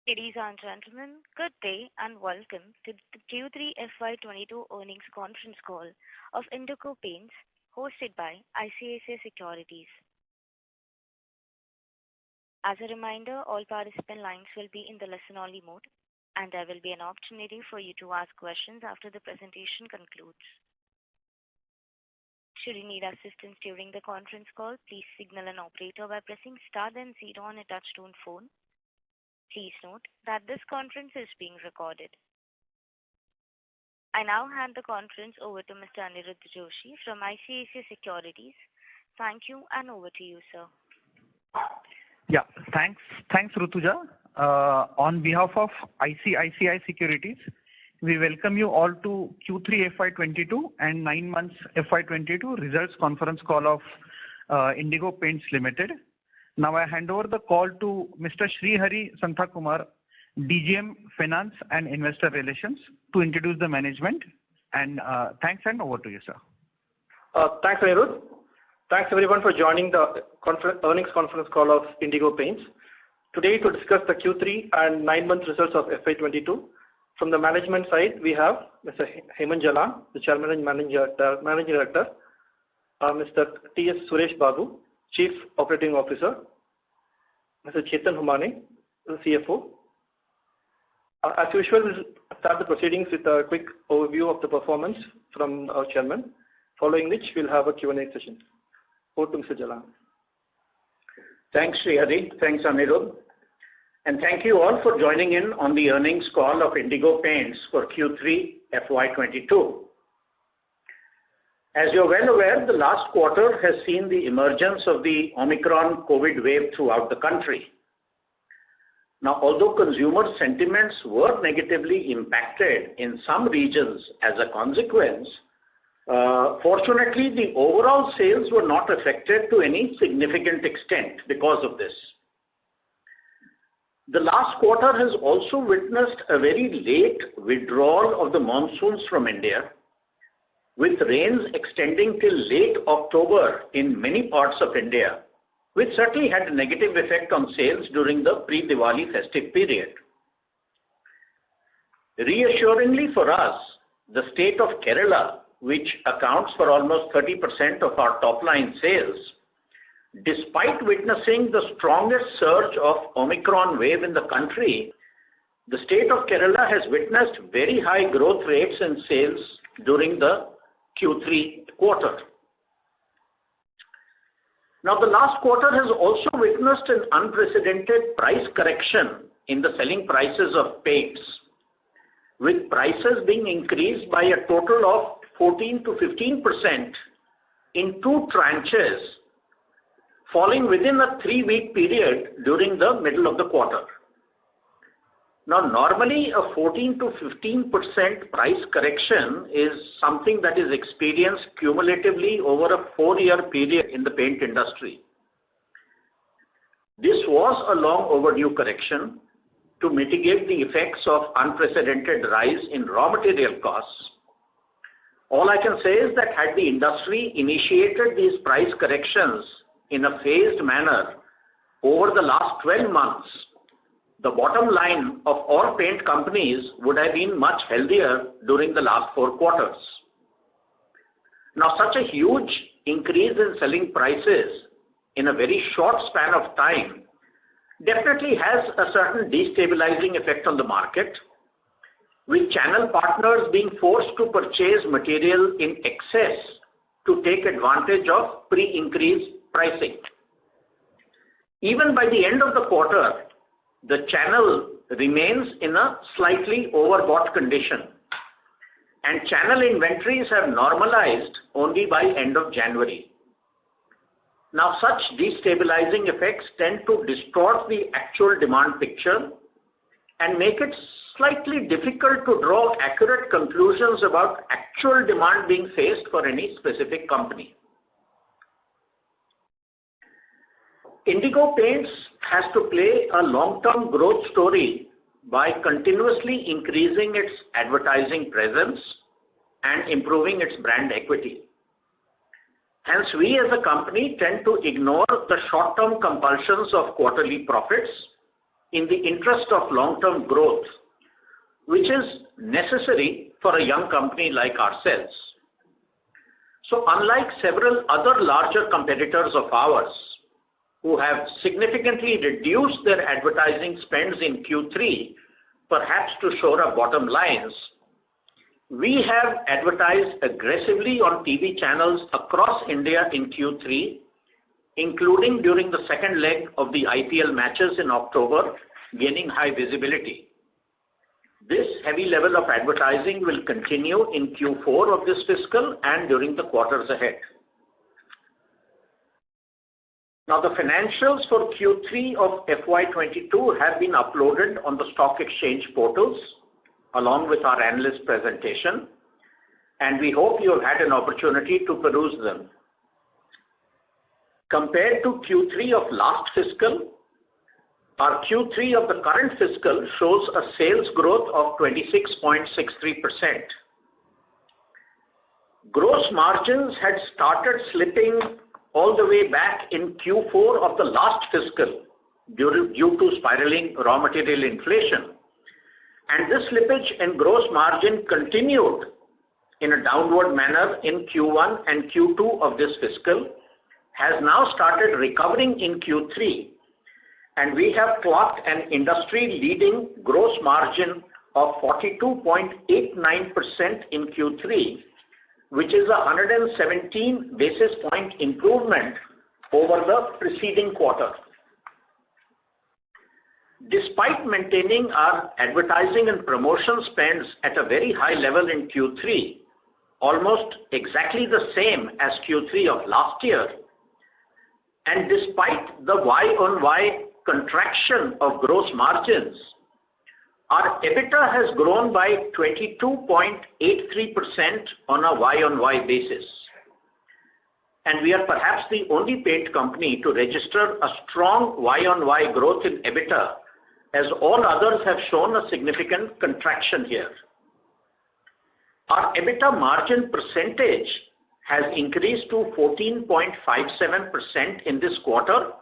Ladies and gentlemen, good day and welcome to the Q3 FY22 earnings conference call of Indigo Paints, hosted by ICICI Securities. As a reminder, all participant lines will be in the listen-only mode, and there will be an opportunity for you to ask questions after the presentation concludes. Should you need assistance during the conference call, please signal an operator by pressing star then zero on a touch-tone phone. Please note that this conference is being recorded. I now hand the conference over to Mr. Aniruddha Joshi from ICICI Securities. Thank you, and over to you, sir. Yeah, thanks, Rutuja. On behalf of ICICI Securities, we welcome you all to Q3 FY22 and 9 months FY22 results conference call of Indigo Paints Limited. Now I hand over the call to Mr. Srihari Santhakumar, DGM Finance and Investor Relations, to introduce the management. And thanks, and over to you, sir. Thanks, Anirudh. Thanks everyone for joining the earnings conference call of Indigo Paints. Today to discuss the Q3 and 9 month results of FY22. From the management side, we have Mr. Hemant Jalan, the Chairman and Managing Director, Mr. T.S. Suresh Babu, Chief Operating Officer, Mr. Chetan Humane, the CFO. As usual, we'll start the proceedings with a quick overview of the performance from our Chairman, following which we'll have a Q&A session. Over to Mr. Jalan. Thanks, Srihari. Thanks, Anirudh. And thank you all for joining in on the earnings call of Indigo Paints for Q3 FY22. As you're well aware, the last quarter has seen the emergence of the Omicron COVID wave throughout the country. Now, although consumer sentiments were negatively impacted in some regions as a consequence, fortunately, the overall sales were not affected to any significant extent because of this. The last quarter has also witnessed a very late withdrawal of the monsoons from India, with rains extending till late October in many parts of India, which certainly had a negative effect on sales during the pre-Diwali festive period. Reassuringly for us, the state of Kerala, which accounts for almost 30% of our top-line sales, despite witnessing the strongest surge of Omicron wave in the country, the state of Kerala has witnessed very high growth rates in sales during the Q3 quarter. Now, the last quarter has also witnessed an unprecedented price correction in the selling prices of paints, with prices being increased by a total of 14 to 15% in 2 tranches, falling within a 3-week period during the middle of the quarter. Now, normally a 14 to 15% price correction is something that is experienced cumulatively over a 4-year period in the paint industry. This was a long overdue correction to mitigate the effects of unprecedented rise in raw material costs. All I can say is that had the industry initiated these price corrections in a phased manner over the last 12 months, the bottom line of all paint companies would have been much healthier during the last 4 quarters. Now, such a huge increase in selling prices in a very short span of time definitely has a certain destabilizing effect on the market, with channel partners being forced to purchase material in excess to take advantage of pre-increased pricing. Even by the end of the quarter, the channel remains in a slightly overbought condition, and channel inventories have normalized only by end of January. Now, such destabilizing effects tend to distort the actual demand picture and make it slightly difficult to draw accurate conclusions about actual demand being faced for any specific company. Indigo Paints has to play a long-term growth story by continuously increasing its advertising presence and improving its brand equity. Hence, we as a company tend to ignore the short-term compulsions of quarterly profits in the interest of long-term growth, which is necessary for a young company like ourselves. So unlike several other larger competitors of ours who have significantly reduced their advertising spends in Q3, perhaps to shore up bottom lines, we have advertised aggressively on TV channels across India in Q3, including during the second leg of the IPL matches in October, gaining high visibility. This heavy level of advertising will continue in Q4 of this fiscal and during the quarters ahead. Now, the financials for Q3 of FY22 have been uploaded on the stock exchange portals along with our analyst presentation, and we hope you have had an opportunity to peruse them. Compared to Q3 of last fiscal, our Q3 of the current fiscal shows a sales growth of 26.63%. Gross margins had started slipping all the way back in Q4 of the last fiscal due to spiraling raw material inflation. And this slippage in gross margin continued in a downward manner in Q1 and Q2 of this fiscal, has now started recovering in Q3, and we have clocked an industry-leading gross margin of 42.89% in Q3, which is a 117 basis point improvement over the preceding quarter. Despite maintaining our advertising and promotion spends at a very high level in Q3, almost exactly the same as Q3 of last year, and despite the Y-on-Y contraction of gross margins, our EBITDA has grown by 22.83% on a Y-on-Y basis. And we are perhaps the only paint company to register a strong Y-on-Y growth in EBITDA, as all others have shown a significant contraction here. Our EBITDA margin percentage has increased to 14.57% in this quarter,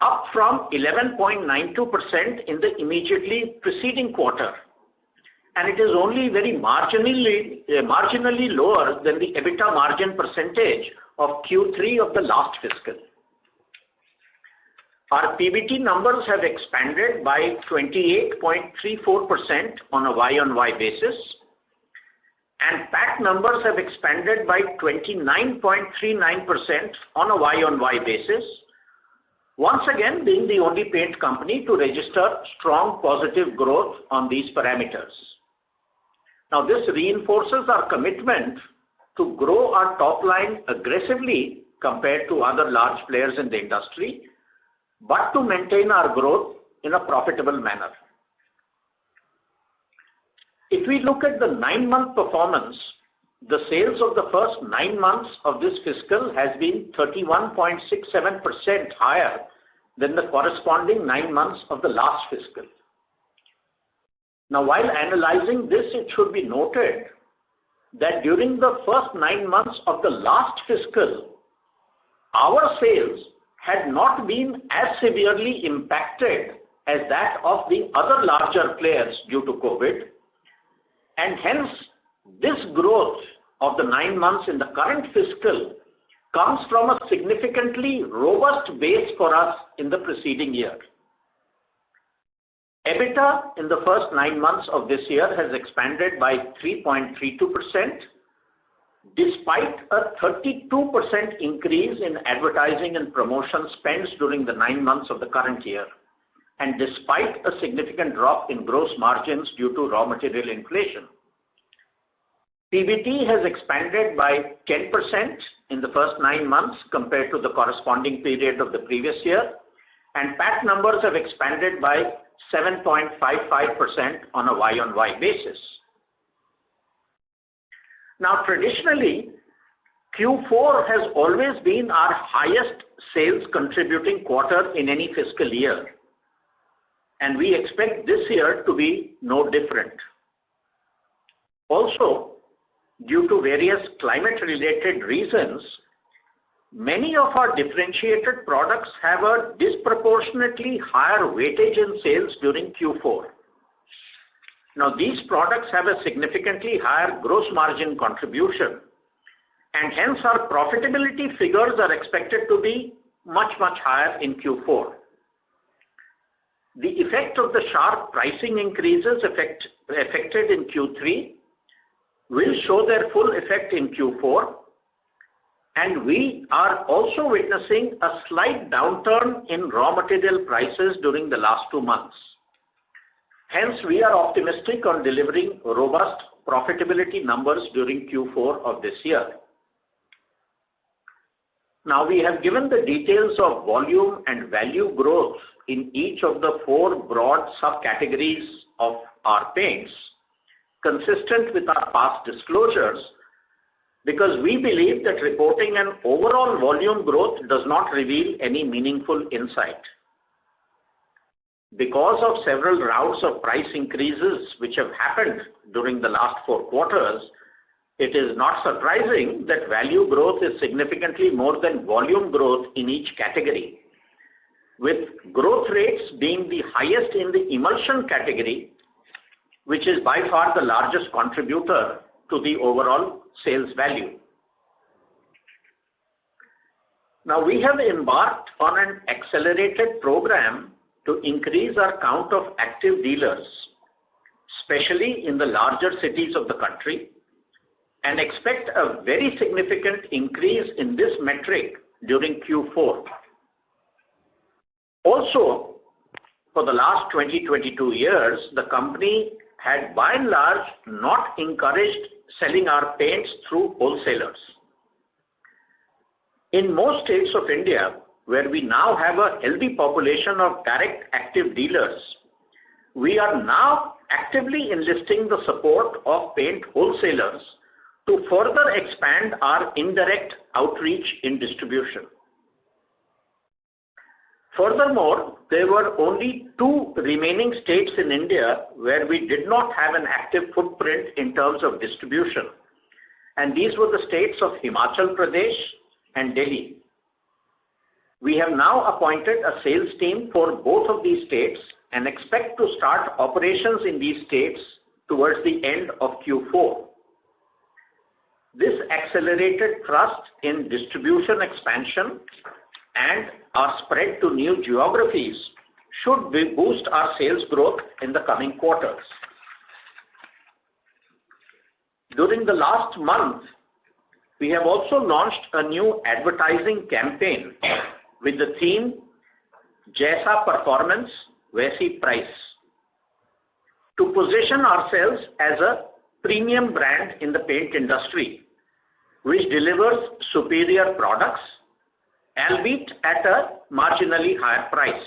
up from 11.92% in the immediately preceding quarter. And it is only very marginally lower than the EBITDA margin percentage of Q3 of the last fiscal. Our PBT numbers have expanded by 28.34% on a Y-on-Y basis, and PAT numbers have expanded by 29.39% on a Y-on-Y basis, once again being the only paint company to register strong positive growth on these parameters. Now, this reinforces our commitment to grow our top line aggressively compared to other large players in the industry, but to maintain our growth in a profitable manner. If we look at the 9-month performance, the sales of the first 9 months of this fiscal has been 31.67% higher than the corresponding 9 months of the last fiscal. Now, while analyzing this, it should be noted that during the first 9 months of the last fiscal, our sales had not been as severely impacted as that of the other larger players due to COVID, and hence this growth of the 9 months in the current fiscal comes from a significantly robust base for us in the preceding year. EBITDA in the first 9 months of this year has expanded by 3.32%, despite a 32% increase in advertising and promotion spends during the 9 months of the current year, and despite a significant drop in gross margins due to raw material inflation. PBT has expanded by 10% in the first 9 months compared to the corresponding period of the previous year, and PAT numbers have expanded by 7.55% on a Y-on-Y basis. Now, traditionally, Q4 has always been our highest sales contributing quarter in any fiscal year, and we expect this year to be no different. Also, due to various climate-related reasons, many of our differentiated products have a disproportionately higher weightage in sales during Q4. Now, these products have a significantly higher gross margin contribution, and hence our profitability figures are expected to be much higher in Q4. The effect of the sharp pricing increases affected in Q3 will show their full effect in Q4, and we are also witnessing a slight downturn in raw material prices during the last 2 months. Hence, we are optimistic on delivering robust profitability numbers during Q4 of this year. Now, we have given the details of volume and value growth in each of the 4 broad subcategories of our paints, consistent with our past disclosures, because we believe that reporting an overall volume growth does not reveal any meaningful insight. Because of several rounds of price increases which have happened during the last 4 quarters, it is not surprising that value growth is significantly more than volume growth in each category, with growth rates being the highest in the emulsion category, which is by far the largest contributor to the overall sales value. Now, we have embarked on an accelerated program to increase our count of active dealers, especially in the larger cities of the country, and expect a very significant increase in this metric during Q4. Also, for the last 22 years, the company had by and large not encouraged selling our paints through wholesalers. In most states of India, where we now have a healthy population of direct active dealers, we are now actively enlisting the support of paint wholesalers to further expand our indirect outreach in distribution. Furthermore, there were only 2 remaining states in India where we did not have an active footprint in terms of distribution, and these were the states of Himachal Pradesh and Delhi. We have now appointed a sales team for both of these states and expect to start operations in these states towards the end of Q4. This accelerated thrust in distribution expansion and our spread to new geographies should boost our sales growth in the coming quarters. During the last month, we have also launched a new advertising campaign with the theme Jaisa Performance, Waisi Price, to position ourselves as a premium brand in the paint industry, which delivers superior products, albeit at a marginally higher price.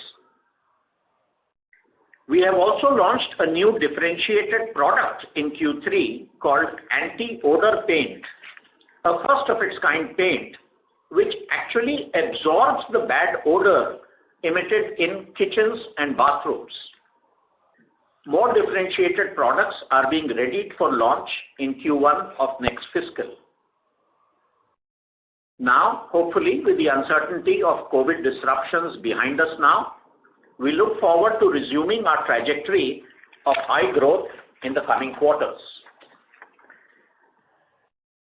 We have also launched a new differentiated product in Q3 called Anti-Odor Paint, a first of its kind paint, which actually absorbs the bad odor emitted in kitchens and bathrooms. More differentiated products are being readied for launch in Q1 of next fiscal. Now, hopefully, with the uncertainty of COVID disruptions behind us now, we look forward to resuming our trajectory of high growth in the coming quarters.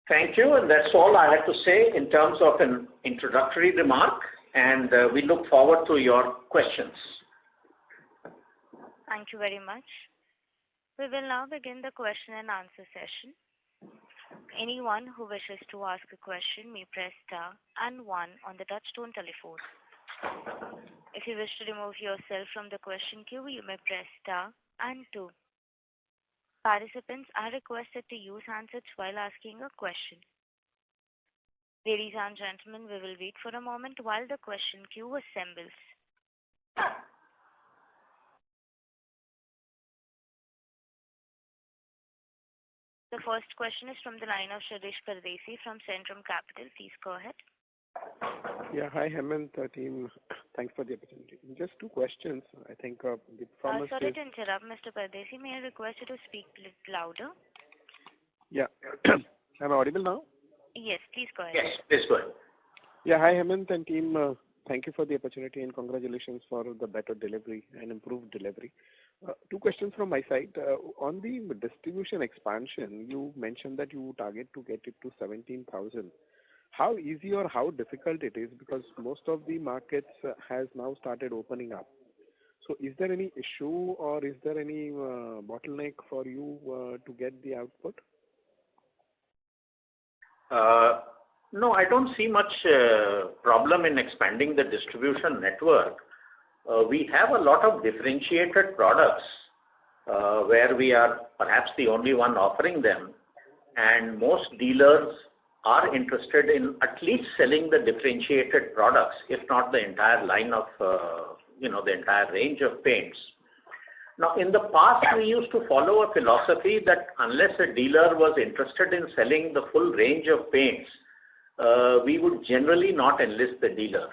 Thank you, and that's all I have to say in terms of an introductory remark, and we look forward to your questions. Thank you very much. We will now begin the question and answer session. Anyone who wishes to ask a question may press star and 1 on the touchtone telephone. If you wish to remove yourself from the question queue, you may press star and 2. Participants are requested to use handsets while asking a question. Ladies and gentlemen, we will wait for a moment while the question queue assembles. The first question is from the line of Shirish Pardesi from Centrum Capital. Please go ahead. Yeah, hi Hemant team. Thanks for the opportunity. Just 2 questions. I think the performance. Sorry to interrupt, Mr. Pardesi. May I request you to speak a little louder? Yeah. Am I audible now? Yes, please go ahead. Yes, please go ahead. Yeah, hi Hemant and team. Thank you for the opportunity and congratulations for the better delivery and improved delivery. Two questions from my side. On the distribution expansion, you mentioned that you target to get it to 17,000. How easy or how difficult it is, because most of the markets has now started opening up. So is there any issue or is there any bottleneck for you to get the output? No, I don't see much problem in expanding the distribution network. We have a lot of differentiated products where we are perhaps the only one offering them, and most dealers are interested in at least selling the differentiated products, if not the entire line of, the entire range of paints. Now, in the past, we used to follow a philosophy that unless a dealer was interested in selling the full range of paints, we would generally not enlist the dealer.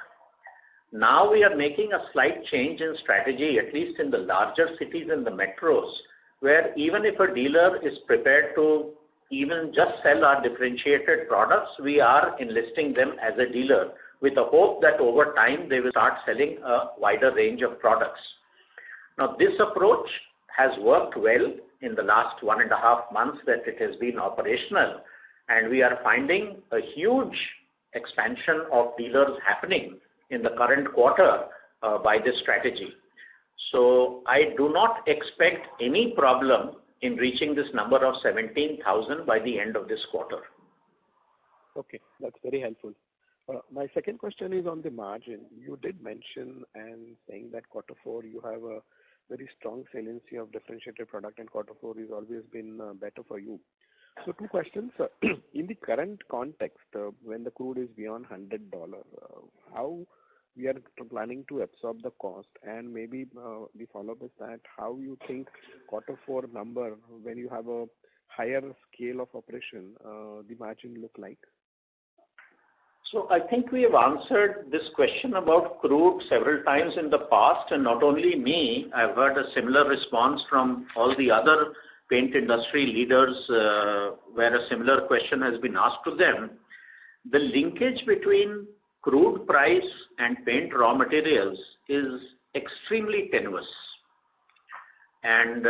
Now we are making a slight change in strategy, at least in the larger cities and the metros, where even if a dealer is prepared to even just sell our differentiated products, we are enlisting them as a dealer with a hope that over time they will start selling a wider range of products. Now, this approach has worked well in the last 1.5 months that it has been operational, and we are finding a huge expansion of dealers happening in the current quarter by this strategy. So I do not expect any problem in reaching this number of 17,000 by the end of this quarter. Okay, that's very helpful. My second question is on the margin. You did mention and saying that quarter 4 you have a very strong saliency of differentiated product, and quarter 4 has always been better for you. So two questions. In the current context, when the crude is beyond $100, how we are planning to absorb the cost, and maybe the follow-up is that how you think quarter 4 number, when you have a higher scale of operation, the margin look like? So I think we have answered this question about crude several times in the past, and not only me, I've heard a similar response from all the other paint industry leaders where a similar question has been asked to them. The linkage between crude price and paint raw materials is extremely tenuous, and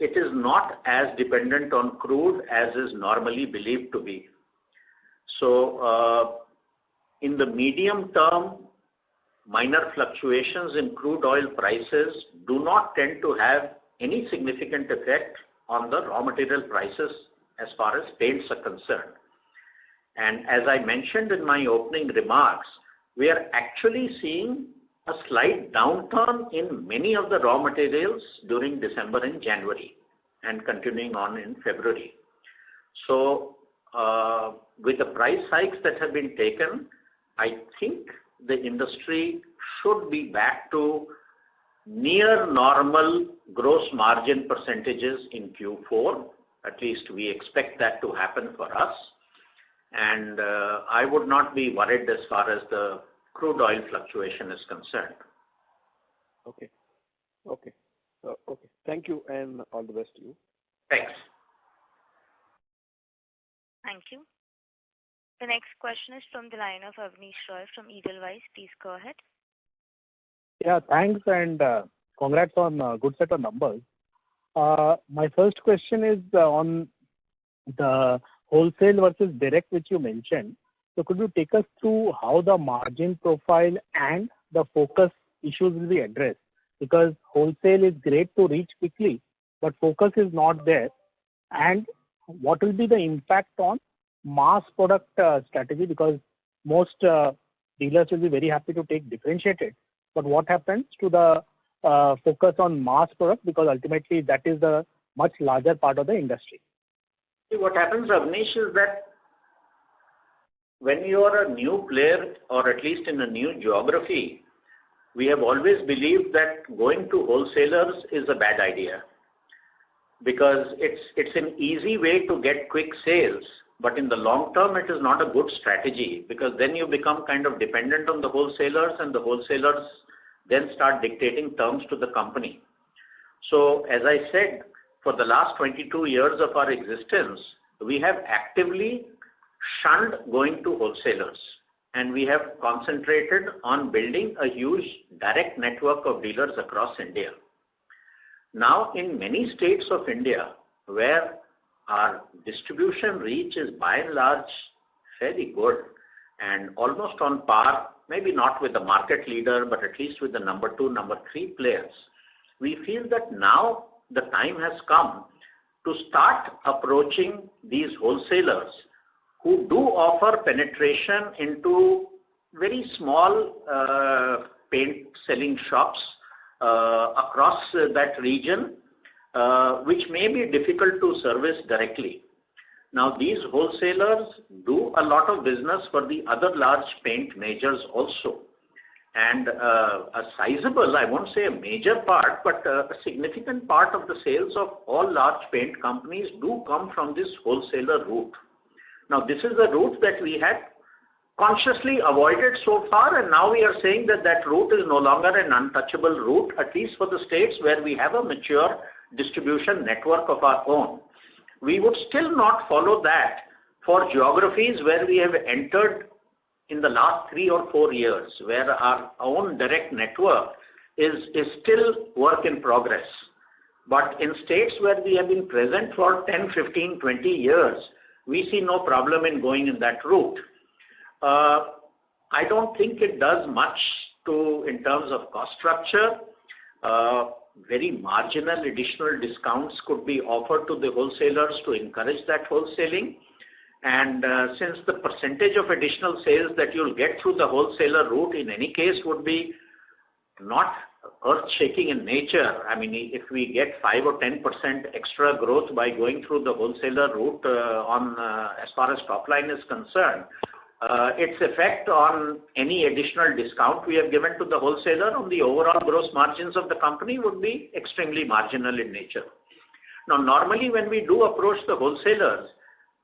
it is not as dependent on crude as is normally believed to be. So in the medium term, minor fluctuations in crude oil prices do not tend to have any significant effect on the raw material prices as far as paints are concerned. And as I mentioned in my opening remarks, we are actually seeing a slight downturn in many of the raw materials during December and January and continuing on in February. So with the price hikes that have been taken, I think the industry should be back to near normal gross margin percentages in Q4. At least we expect that to happen for us. And I would not be worried as far as the crude oil fluctuation is concerned. Okay. Thank you, and all the best to you. Thanks. Thank you. The next question is from the line of Avnish Roy from Edelweiss. Please go ahead. Yeah, thanks, and congrats on a good set of numbers. My first question is on the wholesale versus direct, which you mentioned. So could you take us through how the margin profile and the focus issues will be addressed? Because wholesale is great to reach quickly, but focus is not there. And what will be the impact on mass product strategy? Because most dealers will be very happy to take differentiated. But what happens to the focus on mass product? Because ultimately that is the much larger part of the industry. See, what happens, Avnish, is that when you are a new player, or at least in a new geography, we have always believed that going to wholesalers is a bad idea, because it's an easy way to get quick sales, but in the long term it is not a good strategy, because then you become kind of dependent on the wholesalers, and the wholesalers then start dictating terms to the company. So as I said, for the last 22 years of our existence, we have actively shunned going to wholesalers. and we have concentrated on building a huge direct network of dealers across India. Now, in many states of India, where our distribution reach is by and large fairly good and almost on par, maybe not with the market leader, but at least with the number 2, number 3 players, we feel that now the time has come to start approaching these wholesalers who do offer penetration into very small paint selling shops across that region, which may be difficult to service directly. Now, these wholesalers do a lot of business for the other large paint majors also. And a sizable, I won't say a major part, but a significant part of the sales of all large paint companies do come from this wholesaler route. Now, this is a route that we had consciously avoided so far, and now we are saying that that route is no longer an untouchable route, at least for the states where we have a mature distribution network of our own. We would still not follow that for geographies where we have entered in the last 3 or 4 years, where our own direct network is still work in progress. But in states where we have been present for 10, 15, 20 years, we see no problem in going in that route. I don't think it does much in terms of cost structure. Very marginal additional discounts could be offered to the wholesalers to encourage that wholesaling. And since the percentage of additional sales that you'll get through the wholesaler route in any case would be not earth-shaking in nature. I mean, if we get 5 or 10% extra growth by going through the wholesaler route as far as top line is concerned, its effect on any additional discount we have given to the wholesaler on the overall gross margins of the company would be extremely marginal in nature. Now, normally when we do approach the wholesalers,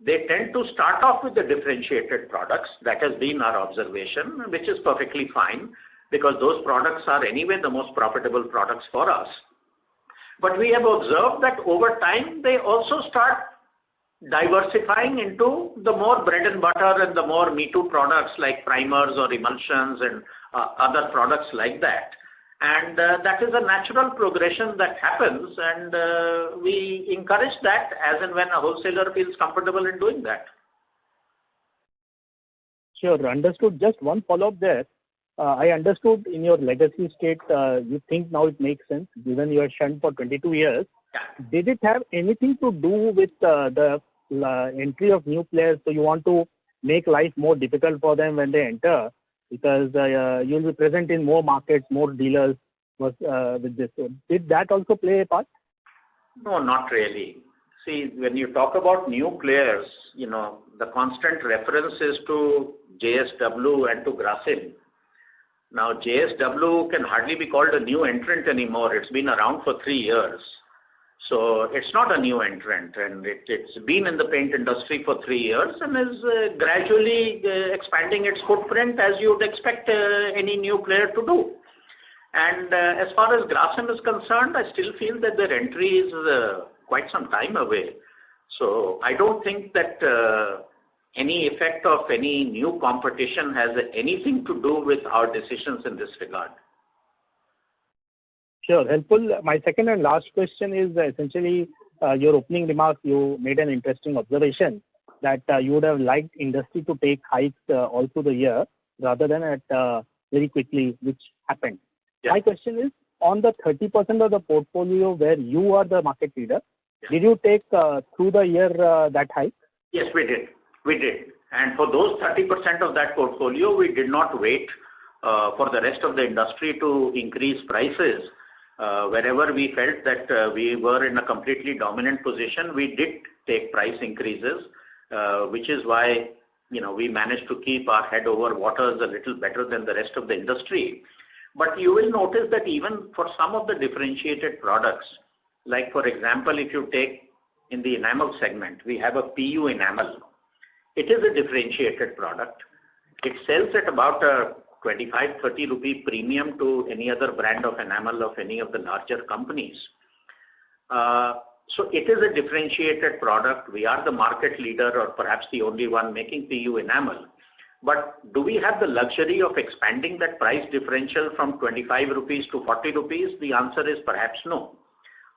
they tend to start off with the differentiated products. That has been our observation, which is perfectly fine because those products are anyway the most profitable products for us. But we have observed that over time they also start diversifying into the more bread and butter and the more me-too products like primers or emulsions and other products like that. And that is a natural progression that happens, and we encourage that as and when a wholesaler feels comfortable in doing that. Sure, understood. Just one follow-up there. I understood in your legacy state, you think now it makes sense, given you are shunned for 22 years. Yeah. Did it have anything to do with the entry of new players? So you want to make life more difficult for them when they enter, because you'll be present in more markets, more dealers with this. So did that also play a part? No, not really. See, when you talk about new players, the constant reference is to JSW and to Grasim. Now, JSW can hardly be called a new entrant anymore. It's been around for 3 years. So it's not a new entrant, and it's been in the paint industry for 3 years and is gradually expanding its footprint as you would expect any new player to do. And as far as Grasim is concerned, I still feel that their entry is quite some time away. So I don't think that any effect of any new competition has anything to do with our decisions in this regard. Sure, helpful. My second and last question is essentially your opening remarks. You made an interesting observation that you would have liked industry to take hikes all through the year rather than at very quickly, which happened. Yeah. My question is, on the 30% of the portfolio where you are the market leader, yeah, did you take through the year that hike? Yes, we did. We did. And for those 30% of that portfolio, we did not wait for the rest of the industry to increase prices. Wherever we felt that we were in a completely dominant position, we did take price increases, which is why we managed to keep our head over waters a little better than the rest of the industry. But you will notice that even for some of the differentiated products, like for example, if you take in the enamel segment, we have a PU enamel. It is a differentiated product. It sells at about a 25-30 rupee premium to any other brand of enamel of any of the larger companies. So it is a differentiated product. We are the market leader or perhaps the only one making PU enamel. But do we have the luxury of expanding that price differential from 25 rupees to 40 rupees? The answer is perhaps no.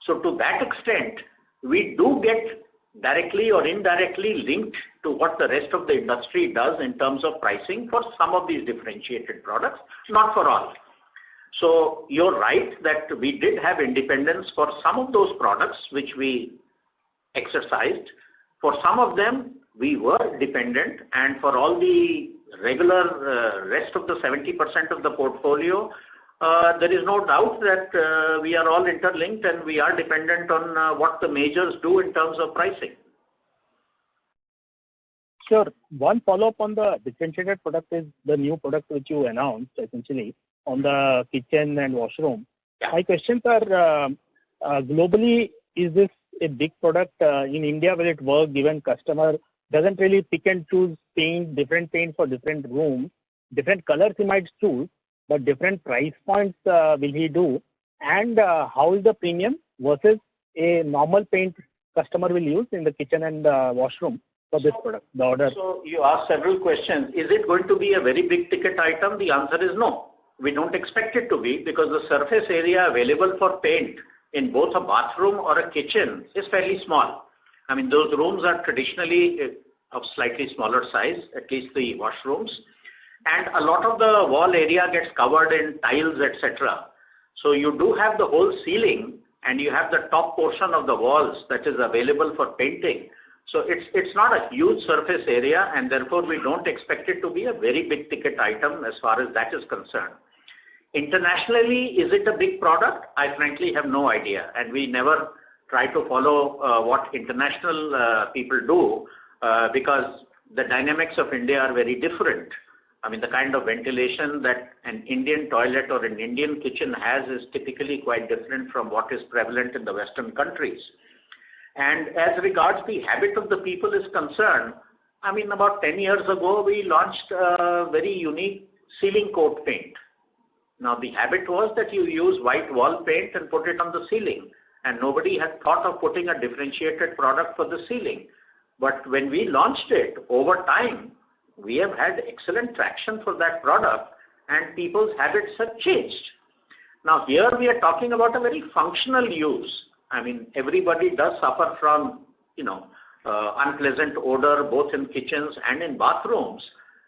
So to that extent, we do get directly or indirectly linked to what the rest of the industry does in terms of pricing for some of these differentiated products, not for all. So you're right that we did have independence for some of those products which we exercised. For some of them, we were dependent, and for all the regular rest of the 70% of the portfolio, there is no doubt that we are all interlinked and we are dependent on what the majors do in terms of pricing. Sure. One follow-up on the differentiated product is the new product which you announced essentially on the kitchen and washroom. Yeah. My questions are globally, is this a big product? In India, will it work given customer doesn't really pick and choose different paint for different rooms, different colors he might choose, but different price points will he do? And how is the premium versus a normal paint customer will use in the kitchen and washroom for this product, the order? So you asked several questions. Is it going to be a very big ticket item? The answer is no. We don't expect it to be, because the surface area available for paint in both a bathroom or a kitchen is fairly small. I mean, those rooms are traditionally of slightly smaller size, at least the washrooms. And a lot of the wall area gets covered in tiles, etc. So you do have the whole ceiling and you have the top portion of the walls that is available for painting. So it's not a huge surface area, and therefore we don't expect it to be a very big ticket item as far as that is concerned. Internationally, is it a big product? I frankly have no idea, and we never try to follow what international people do because the dynamics of India are very different. I mean, the kind of ventilation that an Indian toilet or an Indian kitchen has is typically quite different from what is prevalent in the Western countries. And as regards the habit of the people is concerned, I mean, about 10 years ago, we launched a very unique ceiling coat paint. Now, the habit was that you use white wall paint and put it on the ceiling, and nobody had thought of putting a differentiated product for the ceiling. But when we launched it, over time, we have had excellent traction for that product, and people's habits have changed. Now, here we are talking about a very functional use. I mean, everybody does suffer from, unpleasant odor both in kitchens and in bathrooms.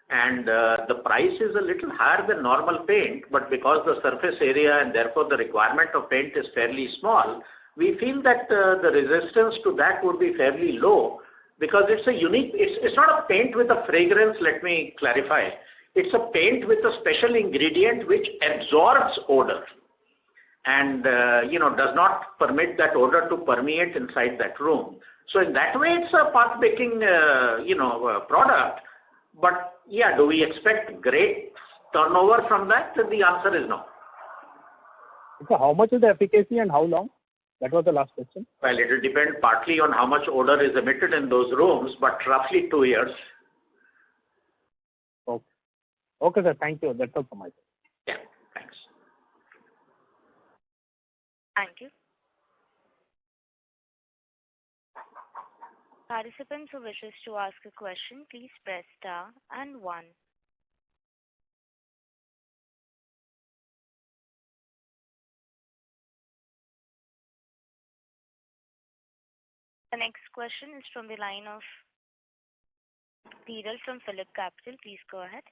And the price is a little higher than normal paint, but because the surface area and therefore the requirement of paint is fairly small, we feel that the resistance to that would be fairly low, because it's a unique, it's not a paint with a fragrance, let me clarify. It's a paint with a special ingredient which absorbs odor and does not permit that odor to permeate inside that room. So in that way, it's a path-breaking product. But yeah, do we expect great turnover from that? The answer is no. So how much is the efficacy and how long? That was the last question. Well, it will depend partly on how much odor is emitted in those rooms, but roughly 2 years. Okay. Okay, sir. Thank you. That's all from my side. Yeah, thanks. Thank you. Participants who wishes to ask a question, please press star and 1. The next question is from the line of Dhiral from Phillip Capital. Please go ahead.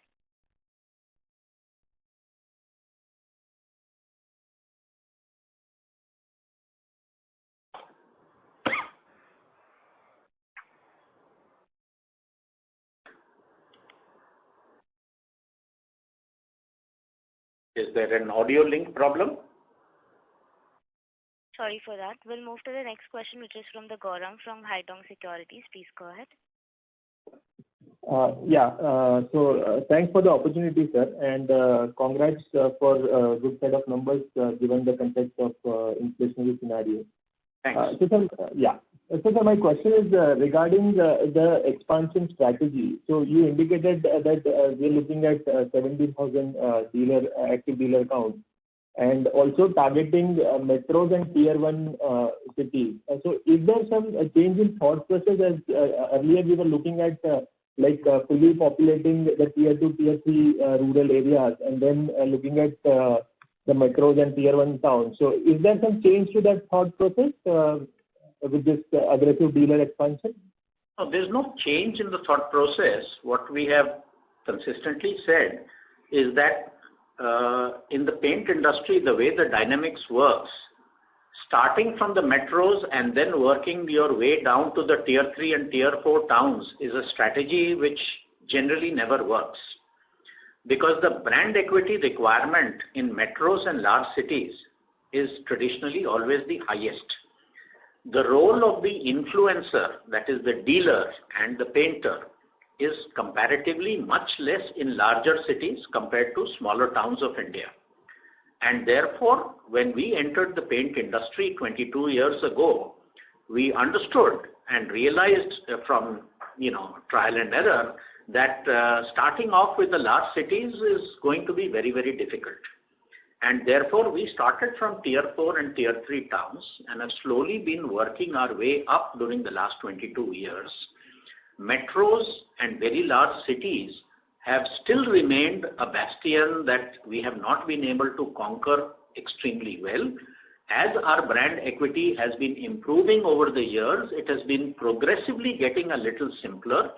Is there an audio link problem? Sorry for that. We'll move to the next question, which is from the Gaurang from Haitong Securities. Please go ahead. So thanks for the opportunity, sir, and congrats for a good set of numbers given the context of inflationary scenario. Thanks. So my question is regarding the expansion strategy. So you indicated that we're looking at 17,000 active dealer count, and also targeting metros and tier 1 cities. So is there some change in thought process, as earlier we were looking at fully populating the tier 2, tier 3 rural areas and then looking at the metros and tier 1 towns. So is there some change to that thought process with this aggressive dealer expansion? No, there's no change in the thought process. What we have consistently said is that in the paint industry, the way the dynamics works, starting from the metros and then working your way down to the tier 3 and tier 4 towns is a strategy which generally never works. Because the brand equity requirement in metros and large cities is traditionally always the highest. The role of the influencer, that is the dealer and the painter, is comparatively much less in larger cities compared to smaller towns of India. And therefore, when we entered the paint industry 22 years ago, we understood and realized from trial and error that starting off with the large cities is going to be very, very difficult. And therefore, we started from tier 4 and tier 3 towns and have slowly been working our way up during the last 22 years. Metros and very large cities have still remained a bastion that we have not been able to conquer extremely well. As our brand equity has been improving over the years, it has been progressively getting a little simpler.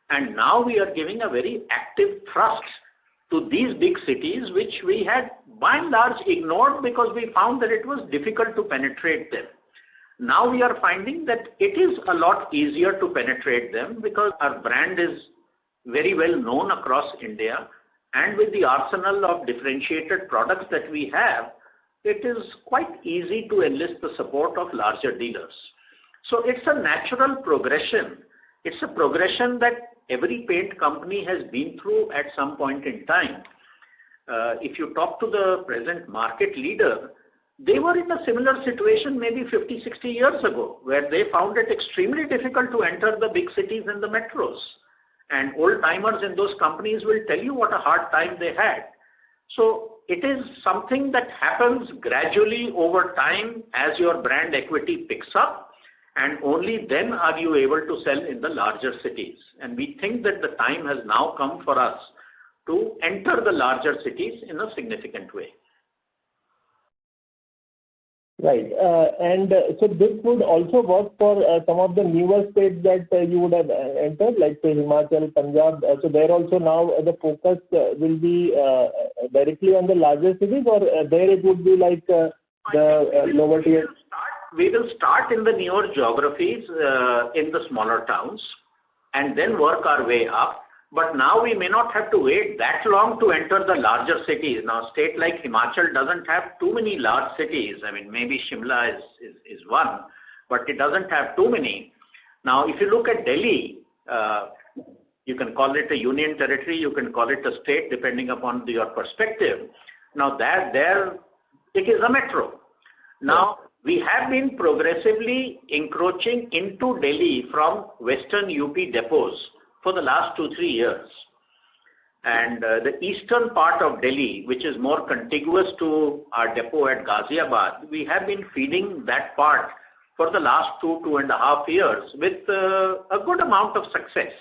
And now we are giving a very active thrust to these big cities, which we had by and large ignored because we found that it was difficult to penetrate them. Now we are finding that it is a lot easier to penetrate them because our brand is very well known across India, and with the arsenal of differentiated products that we have, it is quite easy to enlist the support of larger dealers. So it's a natural progression. It's a progression that every paint company has been through at some point in time. If you talk to the present market leader, they were in a similar situation maybe 50, 60 years ago, where they found it extremely difficult to enter the big cities and the metros. And old timers in those companies will tell you what a hard time they had. So it is something that happens gradually over time as your brand equity picks up, and only then are you able to sell in the larger cities. And we think that the time has now come for us to enter the larger cities in a significant way. Right. And so this would also work for some of the newer states that you would have entered, like say Himachal, Punjab. So there also now the focus will be directly on the larger cities, or there it would be like the lower tier? We will start in the newer geographies in the smaller towns and then work our way up. But now we may not have to wait that long to enter the larger cities. Now, a state like Himachal doesn't have too many large cities. I mean, maybe Shimla is one, but it doesn't have too many. Now, if you look at Delhi, you can call it a union territory, you can call it a state, depending upon your perspective. Now, there it is a metro. Now, we have been progressively encroaching into Delhi from western UP depots for the last 2-3 years. And the eastern part of Delhi, which is more contiguous to our depot at Ghaziabad, we have been feeding that part for the last 2.5 years with a good amount of success.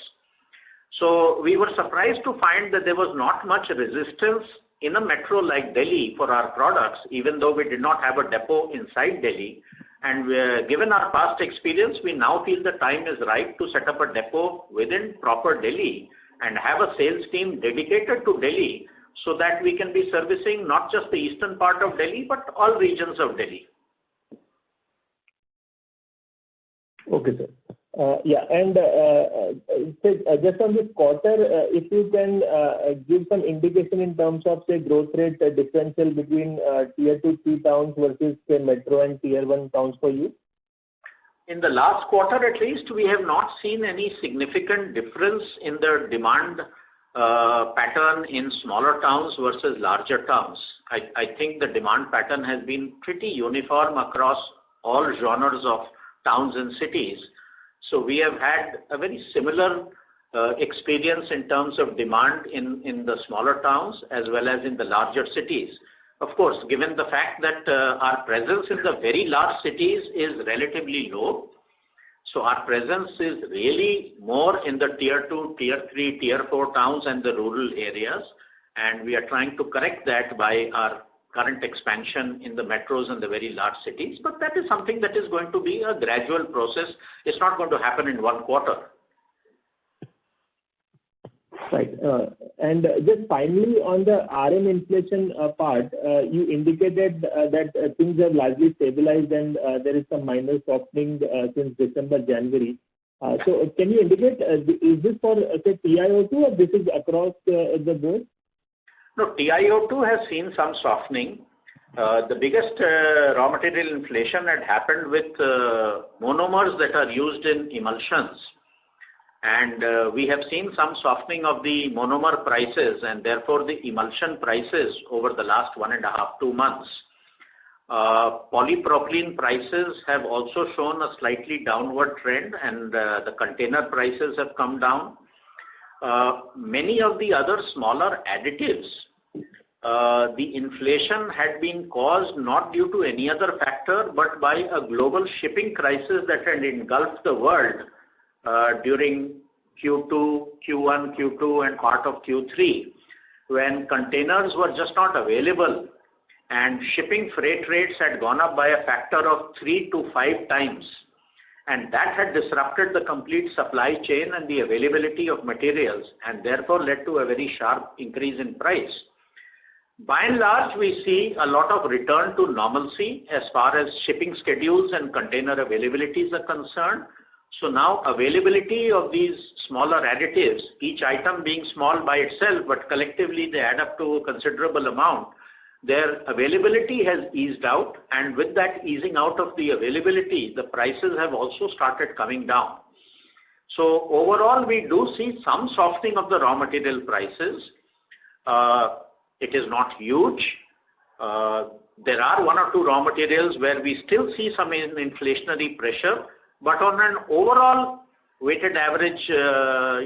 So we were surprised to find that there was not much resistance in a metro like Delhi for our products, even though we did not have a depot inside Delhi. And given our past experience, we now feel the time is right to set up a depot within proper Delhi and have a sales team dedicated to Delhi so that we can be servicing not just the eastern part of Delhi, but all regions of Delhi. Okay, sir. Yeah, and just on this quarter, if you can give some indication in terms of, say, growth rate differential between tier 2, 3 towns versus, say, metro and tier 1 towns for you? In the last quarter, at least, we have not seen any significant difference in the demand pattern in smaller towns versus larger towns. I think the demand pattern has been pretty uniform across all genres of towns and cities. So we have had a very similar experience in terms of demand in the smaller towns as well as in the larger cities. Of course, given the fact that our presence in the very large cities is relatively low, So our presence is really more in the tier 2, tier 3, tier 4 towns and the rural areas. And we are trying to correct that by our current expansion in the metros and the very large cities. But that is something that is going to be a gradual process. It's not going to happen in one quarter. Right. And just finally on the RM inflation part, you indicated that things have largely stabilized and there is some minor softening since December, January. So can you indicate, is this for say TiO2 or this is across the board? No, TiO2 has seen some softening. The biggest raw material inflation had happened with monomers that are used in emulsions. And we have seen some softening of the monomer prices and therefore the emulsion prices over the last 1.5 to 2 months. Polypropylene prices have also shown a slightly downward trend and the container prices have come down. Many of the other smaller additives, the inflation had been caused not due to any other factor but by a global shipping crisis that had engulfed the world during Q2, Q1, Q2 and part of Q3 when containers were just not available and shipping freight rates had gone up by a factor of 3 to 5 times, and that had disrupted the complete supply chain and the availability of materials and therefore led to a very sharp increase in price. By and large, we see a lot of return to normalcy as far as shipping schedules and container availabilities are concerned. So now availability of these smaller additives, each item being small by itself, but collectively they add up to a considerable amount, their availability has eased out, and with that easing out of the availability, the prices have also started coming down. So overall, we do see some softening of the raw material prices. It is not huge. There are 1 or 2 raw materials where we still see some inflationary pressure, but on an overall weighted average,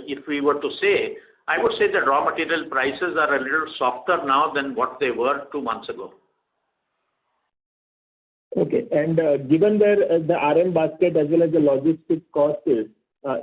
if we were to say, I would say that raw material prices are a little softer now than what they were 2 months ago. Okay, and given the RM basket as well as the logistics cost is,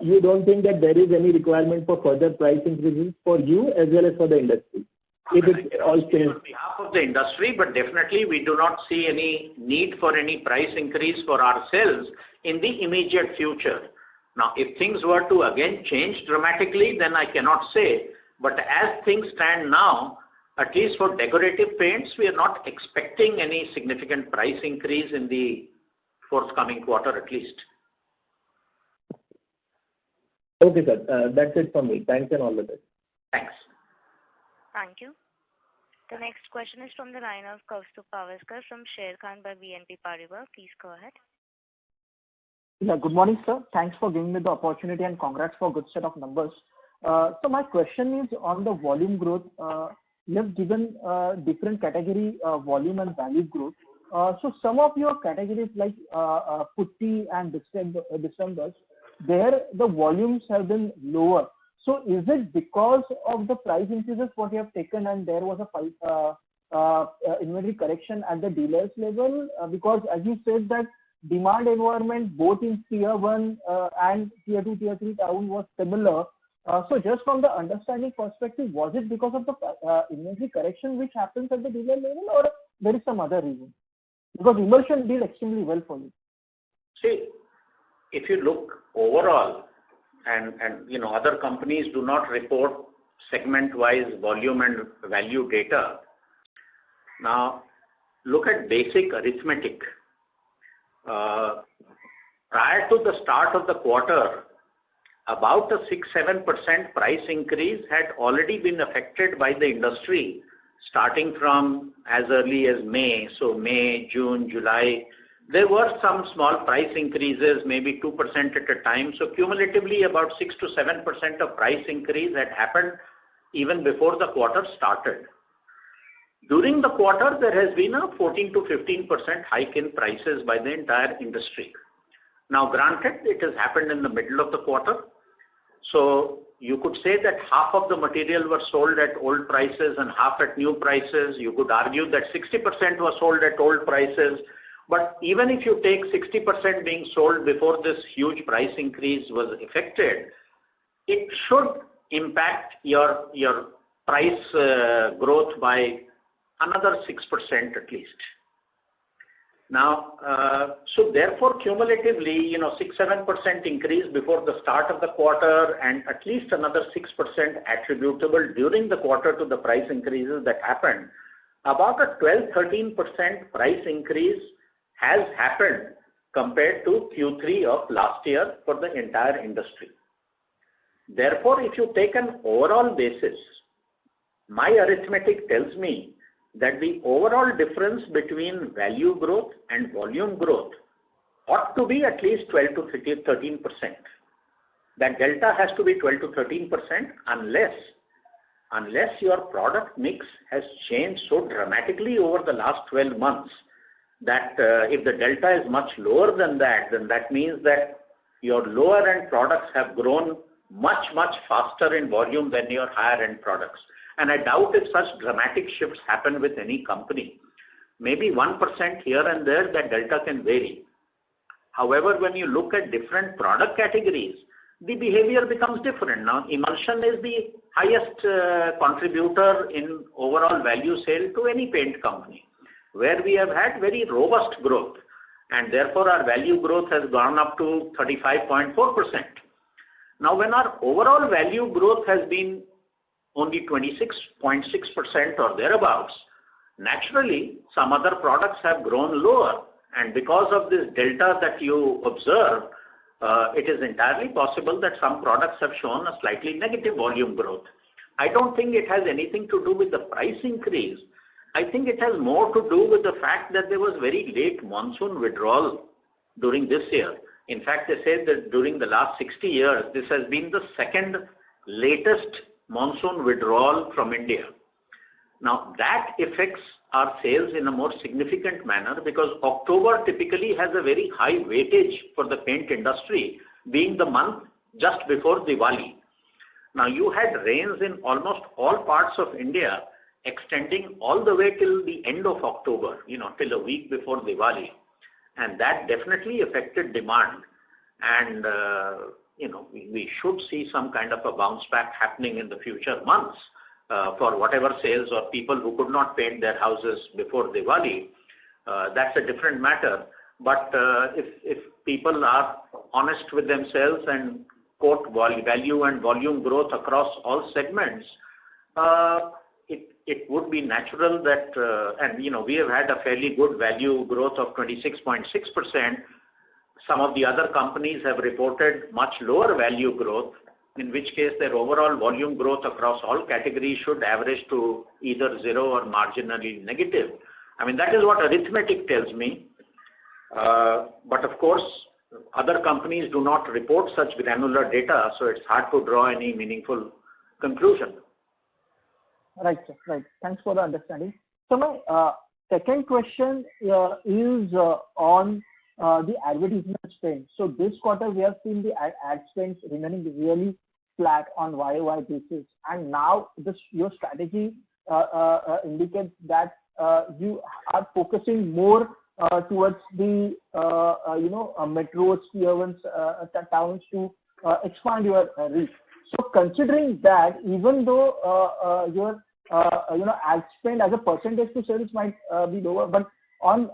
you don't think that there is any requirement for further price increases for you as well as for the industry? If it all stays on behalf of the industry, but definitely we do not see any need for any price increase for ourselves in the immediate future. Now, if things were to again change dramatically, then I cannot say. But as things stand now, at least for decorative paints, we are not expecting any significant price increase in the forthcoming quarter at least. Okay, sir. That's it from me. Thanks and all the best. Thanks. Thank you. The next question is from the line of Kaustubh Pawaskar from Sharekhan by BNP Paribas. Please go ahead. Yeah, good morning, sir. Thanks for giving me the opportunity and congrats for a good set of numbers. So my question is on the volume growth. You have given different category volume and value growth. So some of your categories like putty and distembers, there the volumes have been lower. So is it because of the price increases what you have taken and there was a inventory correction at the dealers level? Because as you said that demand environment both in tier 1 and tier 2, tier 3 town was similar. So just from the understanding perspective, was it because of the inventory correction which happens at the dealer level or there is some other reason? Because emulsion did extremely well for you. See, if you look overall, and other companies do not report segment-wise volume and value data. Now, look at basic arithmetic. Prior to the start of the quarter, about a 6-7% price increase had already been affected by the industry starting from as early as May. So May, June, July. There were some small price increases, maybe 2% at a time. So cumulatively about 6 to 7% of price increase had happened even before the quarter started. During the quarter, there has been a 14 to 15% hike in prices by the entire industry. Now granted, it has happened in the middle of the quarter. So you could say that half of the material was sold at old prices and half at new prices. You could argue that 60% was sold at old prices. But even if you take 60% being sold before this huge price increase was effected, it should impact your price growth by another 6% at least. Now, so therefore cumulatively, 6-7% increase before the start of the quarter and at least another 6% attributable during the quarter to the price increases that happened. About a 12-13% price increase has happened compared to Q3 of last year for the entire industry. Therefore, if you take an overall basis, my arithmetic tells me that the overall difference between value growth and volume growth ought to be at least 12 to 13%. That delta has to be 12 to 13% unless your product mix has changed so dramatically over the last 12 months that if the delta is much lower than that, then that means that your lower end products have grown much faster in volume than your higher end products. And I doubt if such dramatic shifts happen with any company. Maybe 1% here and there, that delta can vary. However, when you look at different product categories, the behavior becomes different. Now, emulsion is the highest contributor in overall value sale to any paint company, where we have had very robust growth, and therefore our value growth has gone up to 35.4%. Now, when our overall value growth has been only 26.6% or thereabouts, naturally some other products have grown lower, and because of this delta that you observe, it is entirely possible that some products have shown a slightly negative volume growth. I don't think it has anything to do with the price increase. I think it has more to do with the fact that there was very late monsoon withdrawal during this year. In fact, they said that during the last 60 years, this has been the second latest monsoon withdrawal from India. Now, that affects our sales in a more significant manner because October typically has a very high weightage for the paint industry, being the month just before Diwali. Now, you had rains in almost all parts of India extending all the way till the end of October, till a week before Diwali. And that definitely affected demand. And, we should see some kind of a bounce back happening in the future months for whatever sales or people who could not paint their houses before Diwali. That's a different matter. But if people are honest with themselves and quote value and volume growth across all segments, it would be natural that, we have had a fairly good value growth of 26.6%. Some of the other companies have reported much lower value growth, in which case their overall volume growth across all categories should average to either zero or marginally negative. I mean, that is what arithmetic tells me. But of course, other companies do not report such granular data, so it's hard to draw any meaningful conclusion. Right, sir. Right. Thanks for the understanding. So my second question is on the advertisement spend. So this quarter we have seen the ad spends remaining really flat on YOY basis, and now your strategy indicates that you are focusing more towards the metros, tier 1 towns to expand your reach. So considering that, even though your ad spend as a percentage to sales might be lower, but on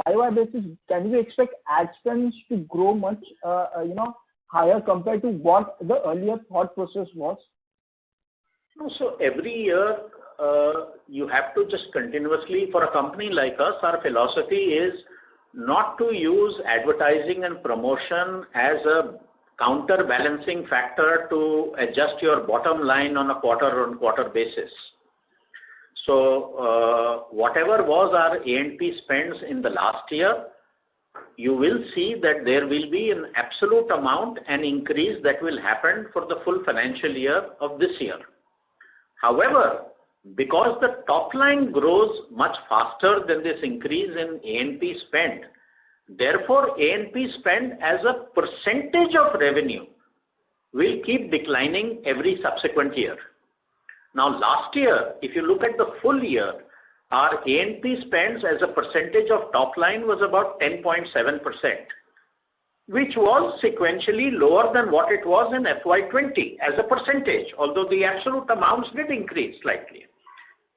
YOY basis, can we expect ad spends to grow much higher compared to what the earlier thought process was? So every year you have to just continuously, for a company like us, our philosophy is not to use advertising and promotion as a counterbalancing factor to adjust your bottom line on a quarter-on-quarter basis. So whatever was our A&P spends in the last year, you will see that there will be an absolute amount, an increase that will happen for the full financial year of this year. However, because the top line grows much faster than this increase in A&P spend, therefore A&P spend as a percentage of revenue will keep declining every subsequent year. Now last year, if you look at the full year, our A&P spends as a percentage of top line was about 10.7%, which was sequentially lower than what it was in FY20 as a percentage, although the absolute amounts did increase slightly.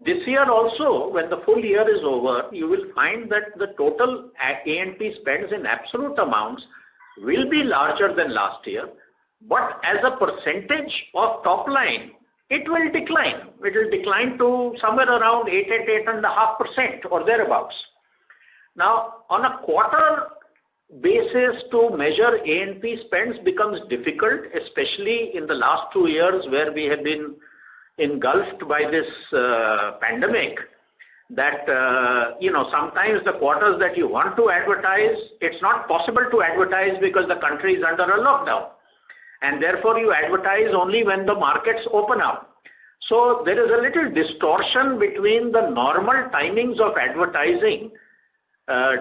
This year also, when the full year is over, you will find that the total A&P spends in absolute amounts will be larger than last year, but as a percentage of top line, it will decline. It will decline to somewhere around 8.5% or thereabouts. Now, on a quarter basis to measure A&P spends becomes difficult, especially in the last 2 years where we have been engulfed by this pandemic, that sometimes the quarters that you want to advertise, it's not possible to advertise because the country is under a lockdown, and therefore you advertise only when the markets open up. So there is a little distortion between the normal timings of advertising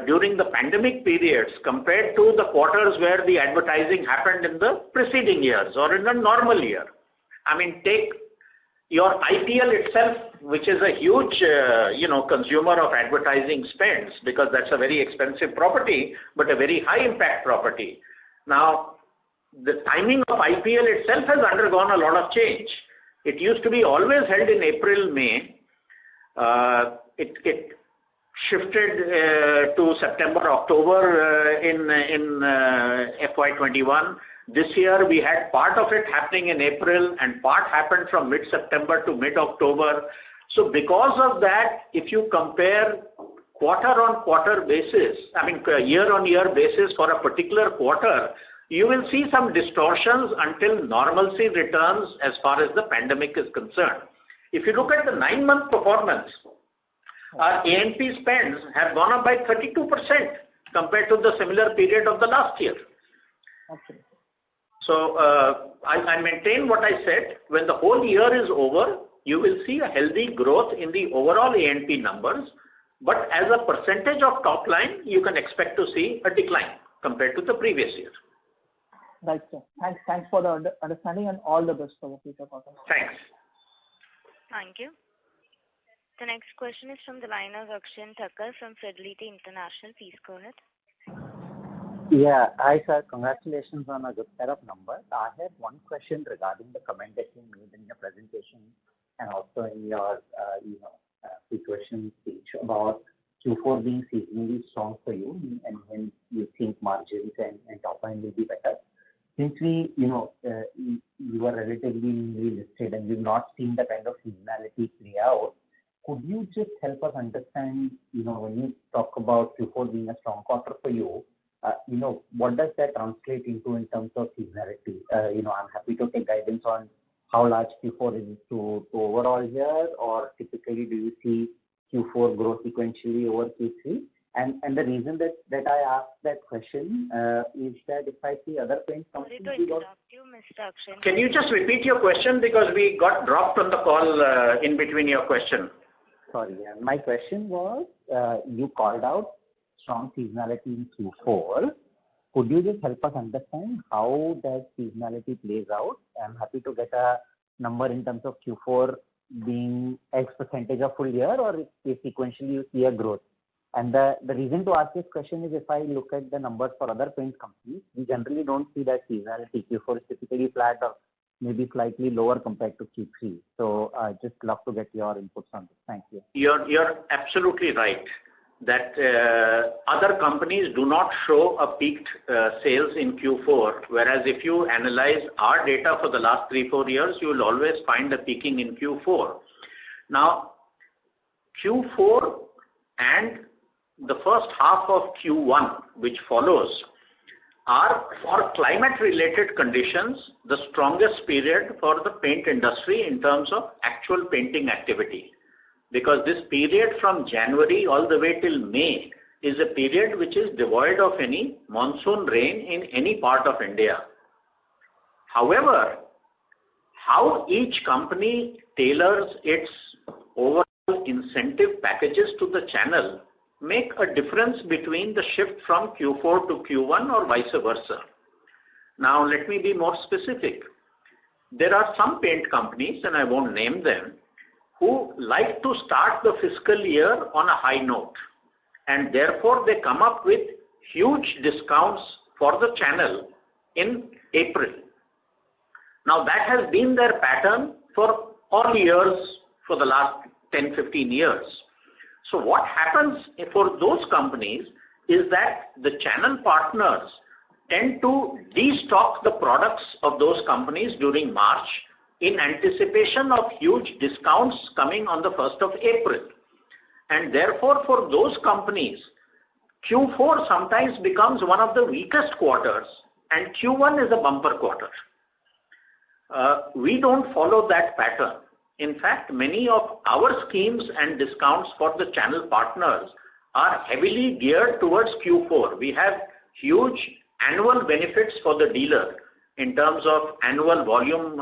during the pandemic periods compared to the quarters where the advertising happened in the preceding years or in a normal year. I mean, take your IPL itself, which is a huge consumer of advertising spends, because that's a very expensive property but a very high impact property. Now, the timing of IPL itself has undergone a lot of change. It used to be always held in April, May. It shifted to September, October in FY21. This year we had part of it happening in April and part happened from mid-September to mid-October. So because of that, if you compare quarter-on-quarter basis, year-on-year basis for a particular quarter, you will see some distortions until normalcy returns as far as the pandemic is concerned. If you look at the 9-month performance, our A&P spends have gone up by 32% compared to the similar period of the last year. Okay. So I maintain what I said. When the whole year is over, you will see a healthy growth in the overall A&P numbers, but as a percentage of top line, you can expect to see a decline compared to the previous year. Right, sir. Thanks for the understanding and all the best for the future quarter. Thanks. Thank you. The next question is from the line of Akshay Thakkar from Fidelity International. Please go ahead. Yeah, hi sir. Congratulations on a good set of numbers. I had one question regarding the comment that you made in your presentation and also in your pre-question speech about Q4 being seasonally strong for you, and when you think margins and top line will be better. Since you are relatively newly listed and we've not seen the kind of seasonality play out, could you just help us understand, when you talk about Q4 being a strong quarter for you, what does that translate into in terms of seasonality? I'm happy to take guidance on how large Q4 is to overall year, or typically do you see Q4 grow sequentially over Q3? And the reason that I asked that question is that if I see other paint companies... Sorry to interrupt you, Mr. Akshay. Can you just repeat your question, because we got dropped on the call in between your question? Sorry, my question was, you called out strong seasonality in Q4. Could you just help us understand how that seasonality plays out? I'm happy to get a number in terms of Q4 being X percentage of full year, or if sequentially you see a growth. And the reason to ask this question is, if I look at the numbers for other paint companies, we generally don't see that seasonality. Q4 is typically flat or maybe slightly lower compared to Q3. So I just love to get your inputs on this. Thank you. You're absolutely right that other companies do not show a peaked sales in Q4, whereas if you analyze our data for the last 3-4 years, you will always find a peaking in Q4. Now, Q4 and the first half of Q1, which follows, are, for climate-related conditions, the strongest period for the paint industry in terms of actual painting activity. Because this period from January all the way till May is a period which is devoid of any monsoon rain in any part of India. However, how each company tailors its overall incentive packages to the channel make a difference between the shift from Q4 to Q1 or vice versa. Now, let me be more specific. There are some paint companies, and I won't name them, who like to start the fiscal year on a high note, and therefore they come up with huge discounts for the channel in April. Now that has been their pattern for all years for the last 10-15 years. So what happens for those companies is that the channel partners tend to destock the products of those companies during March in anticipation of huge discounts coming on the 1st of April. And therefore, for those companies, Q4 sometimes becomes one of the weakest quarters and Q1 is a bumper quarter. We don't follow that pattern. In fact, many of our schemes and discounts for the channel partners are heavily geared towards Q4. We have huge annual benefits for the dealer in terms of annual volume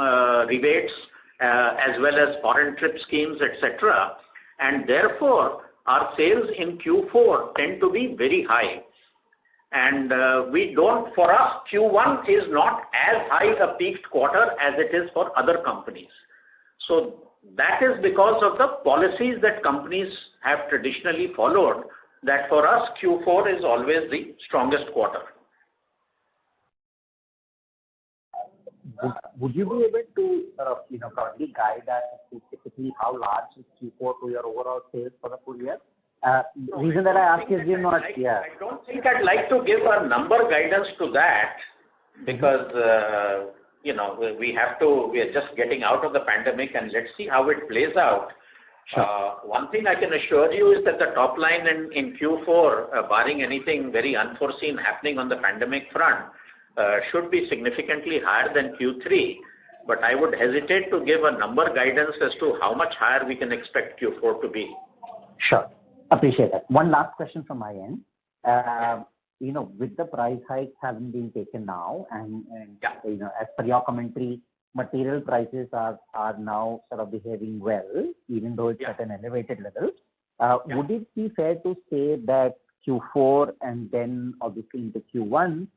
rebates as well as foreign trip schemes, etc. And therefore, our sales in Q4 tend to be very high. And for us, Q1 is not as high a peaked quarter as it is for other companies. So that is because of the policies that companies have traditionally followed, that for us, Q4 is always the strongest quarter. Would you be able to probably guide us specifically how large is Q4 to your overall sales for the full year? Reason that I ask is I don't think I'd like to give a number guidance to that because we are just getting out of the pandemic and let's see how it plays out. Sure. One thing I can assure you is that the top line in Q4, barring anything very unforeseen happening on the pandemic front, should be significantly higher than Q3. But I would hesitate to give a number guidance as to how much higher we can expect Q4 to be. Sure. Appreciate that. One last question from my end. With the price hikes having been taken now and as per your commentary, material prices are now sort of behaving well, even though it's at an elevated level. Would it be fair to say that Q4 and then obviously into Q1,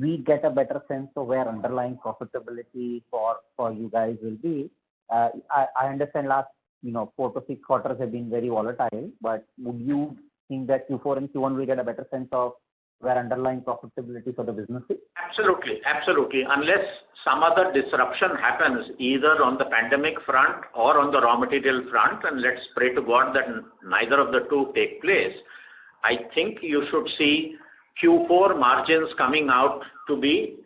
we get a better sense of where underlying profitability for you guys will be? I understand last 4 to 6 quarters have been very volatile, but would you think that Q4 and Q1 will get a better sense of where underlying profitability for the business is? Absolutely. Unless some other disruption happens either on the pandemic front or on the raw material front, and let's pray to God that neither of the two take place, I think you should see Q4 margins coming out to be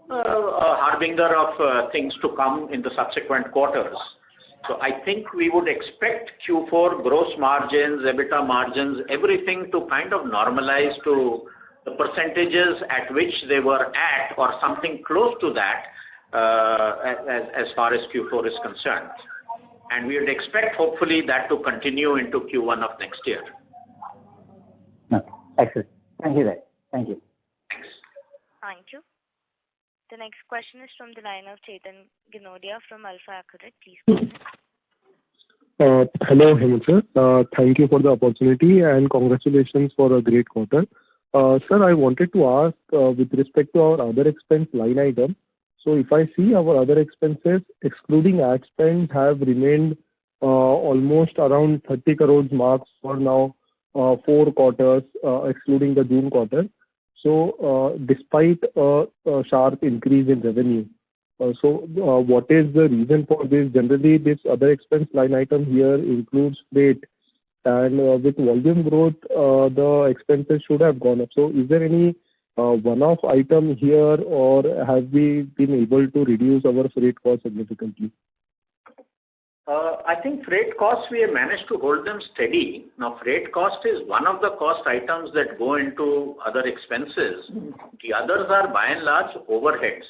a harbinger of things to come in the subsequent quarters. So I think we would expect Q4 gross margins, EBITDA margins, everything to kind of normalize to the percentages at which they were at or something close to that as far as Q4 is concerned. And we would expect hopefully that to continue into Q1 of next year. Okay. Excellent. Thank you, Thank you. Thanks. Thank you. The next question is from the line of Chetan Ginodia from Alpha Accurate. Please go ahead. Hello, Hemant sir. Thank you for the opportunity and congratulations for a great quarter. Sir, I wanted to ask with respect to our other expense line item. So if I see our other expenses, excluding ad spend, have remained almost around 30 crores marks for now 4 quarters, excluding the June quarter. So despite a sharp increase in revenue. What is the reason for this? Generally, this other expense line item here includes freight, and with volume growth, the expenses should have gone up. So is there any one-off item here, or have we been able to reduce our freight cost significantly? I think freight costs, we have managed to hold them steady. Now, freight cost is one of the cost items that go into other expenses. The others are by and large overheads.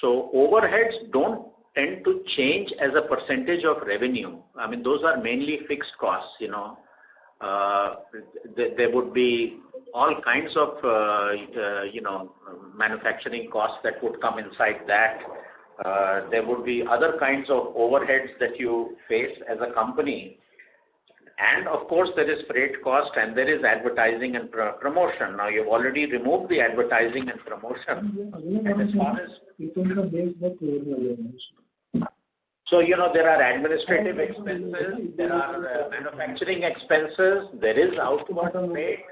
So overheads don't tend to change as a percentage of revenue. I mean, those are mainly fixed costs, There would be all kinds of, manufacturing costs that would come inside that. There would be other kinds of overheads that you face as a company. And of course, there is freight cost and there is advertising and promotion. Now, you've already removed the advertising and promotion. And as far as So, there are administrative expenses, there are manufacturing expenses, there is outward freight,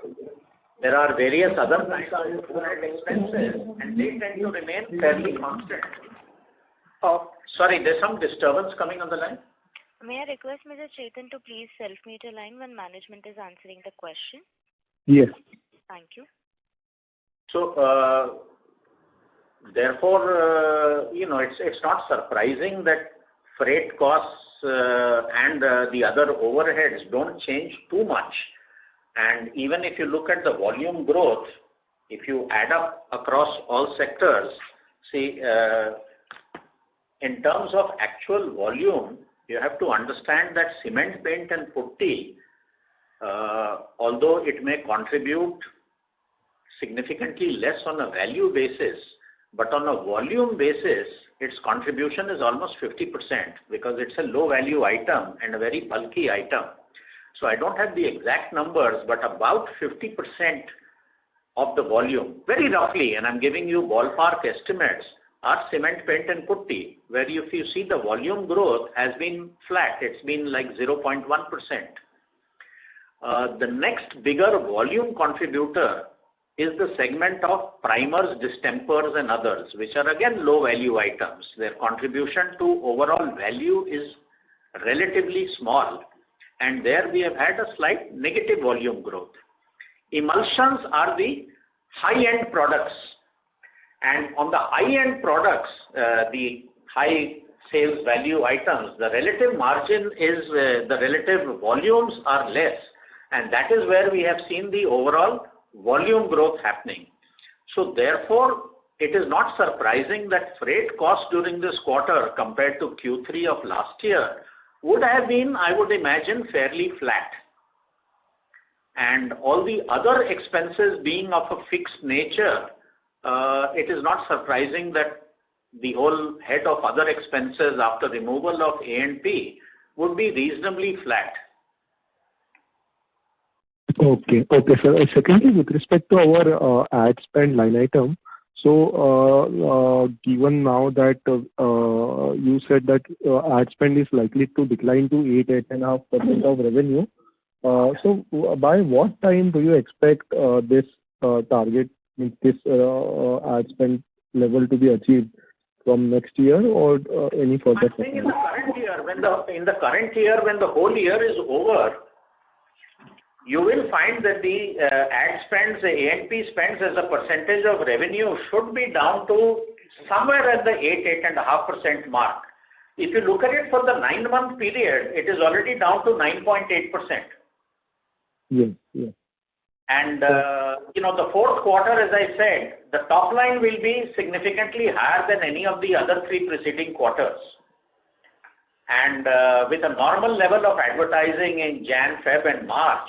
there are various other kinds of overhead expenses, and they tend to remain fairly constant. Oh, sorry, there's some disturbance coming on the line. May I request Mr. Chetan to please self-mute your line when management is answering the question? Yes. Thank you. So, therefore, it's not surprising that freight costs and the other overheads don't change too much. And even if you look at the volume growth, if you add up across all sectors, see, in terms of actual volume, you have to understand that cement, paint and putty, although it may contribute significantly less on a value basis, but on a volume basis, its contribution is almost 50% because it's a low value item and a very bulky item. So I don't have the exact numbers, but about 50% of the volume, very roughly, and I'm giving you ballpark estimates, are cement, paint and putty, where if you see the volume growth has been flat, it's been like 0.1%. The next bigger volume contributor is the segment of primers, distempers and others, which are again low value items. Their contribution to overall value is relatively small, and there we have had a slight negative volume growth. Emulsions are the high-end products, and on the high-end products, the high sales value items, the relative margin is, the relative volumes are less, and that is where we have seen the overall volume growth happening. So therefore, it is not surprising that freight costs during this quarter compared to Q3 of last year would have been, I would imagine, fairly flat. And all the other expenses being of a fixed nature, it is not surprising that the whole head of other expenses after removal of A&P would be reasonably flat. Okay, sir. Secondly, with respect to our ad spend line item, so given now that you said that ad spend is likely to decline to 8.5% of revenue, so by what time do you expect this target, this ad spend level to be achieved? From next year or any further? I think in the current year, when the whole year is over, you will find that the ad spends, the A&P spends as a percentage of revenue should be down to somewhere at the 8.5% mark. If you look at it for the 9-month period, it is already down to 9.8%. Yes. And, the fourth quarter, as I said, the top line will be significantly higher than any of the other 3 preceding quarters. And with a normal level of advertising in Jan, Feb and March,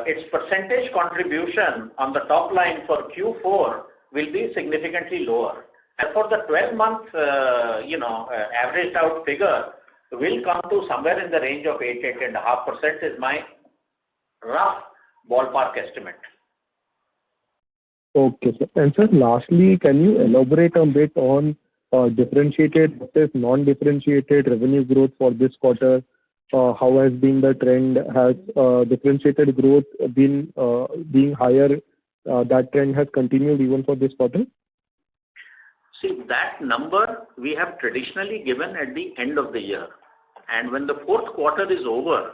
its percentage contribution on the top line for Q4 will be significantly lower. And for the 12-month, averaged out figure will come to somewhere in the range of 8.5% is my rough ballpark estimate. Okay, sir. And sir, lastly, can you elaborate a bit on differentiated versus non-differentiated revenue growth for this quarter? How has been the trend? Has differentiated growth been being higher? That trend has continued even for this quarter? See, that number we have traditionally given at the end of the year. And when the fourth quarter is over,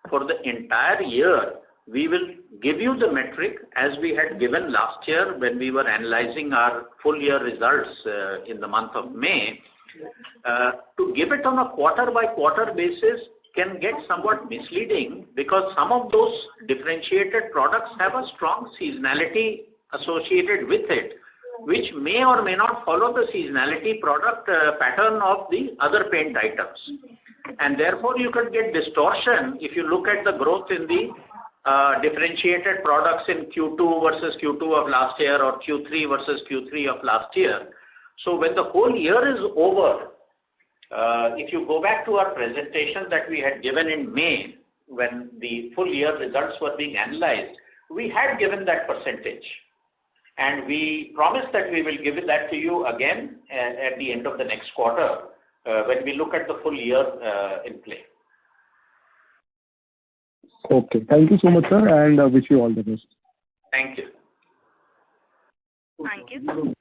for the entire year, we will give you the metric as we had given last year when we were analyzing our full year results in the month of May. To give it on a quarter by quarter basis can get somewhat misleading because some of those differentiated products have a strong seasonality associated with it, which may or may not follow the seasonality product pattern of the other paint items. And therefore, you could get distortion if you look at the growth in the differentiated products in Q2 versus Q2 of last year or Q3 versus Q3 of last year. So when the whole year is over, if you go back to our presentation that we had given in May, when the full year results were being analyzed, we had given that percentage. And we promised that we will give that to you again at the end of the next quarter when we look at the full year in play. Okay. Thank you so much, sir, and wish you all the best. Thank you. Thank you.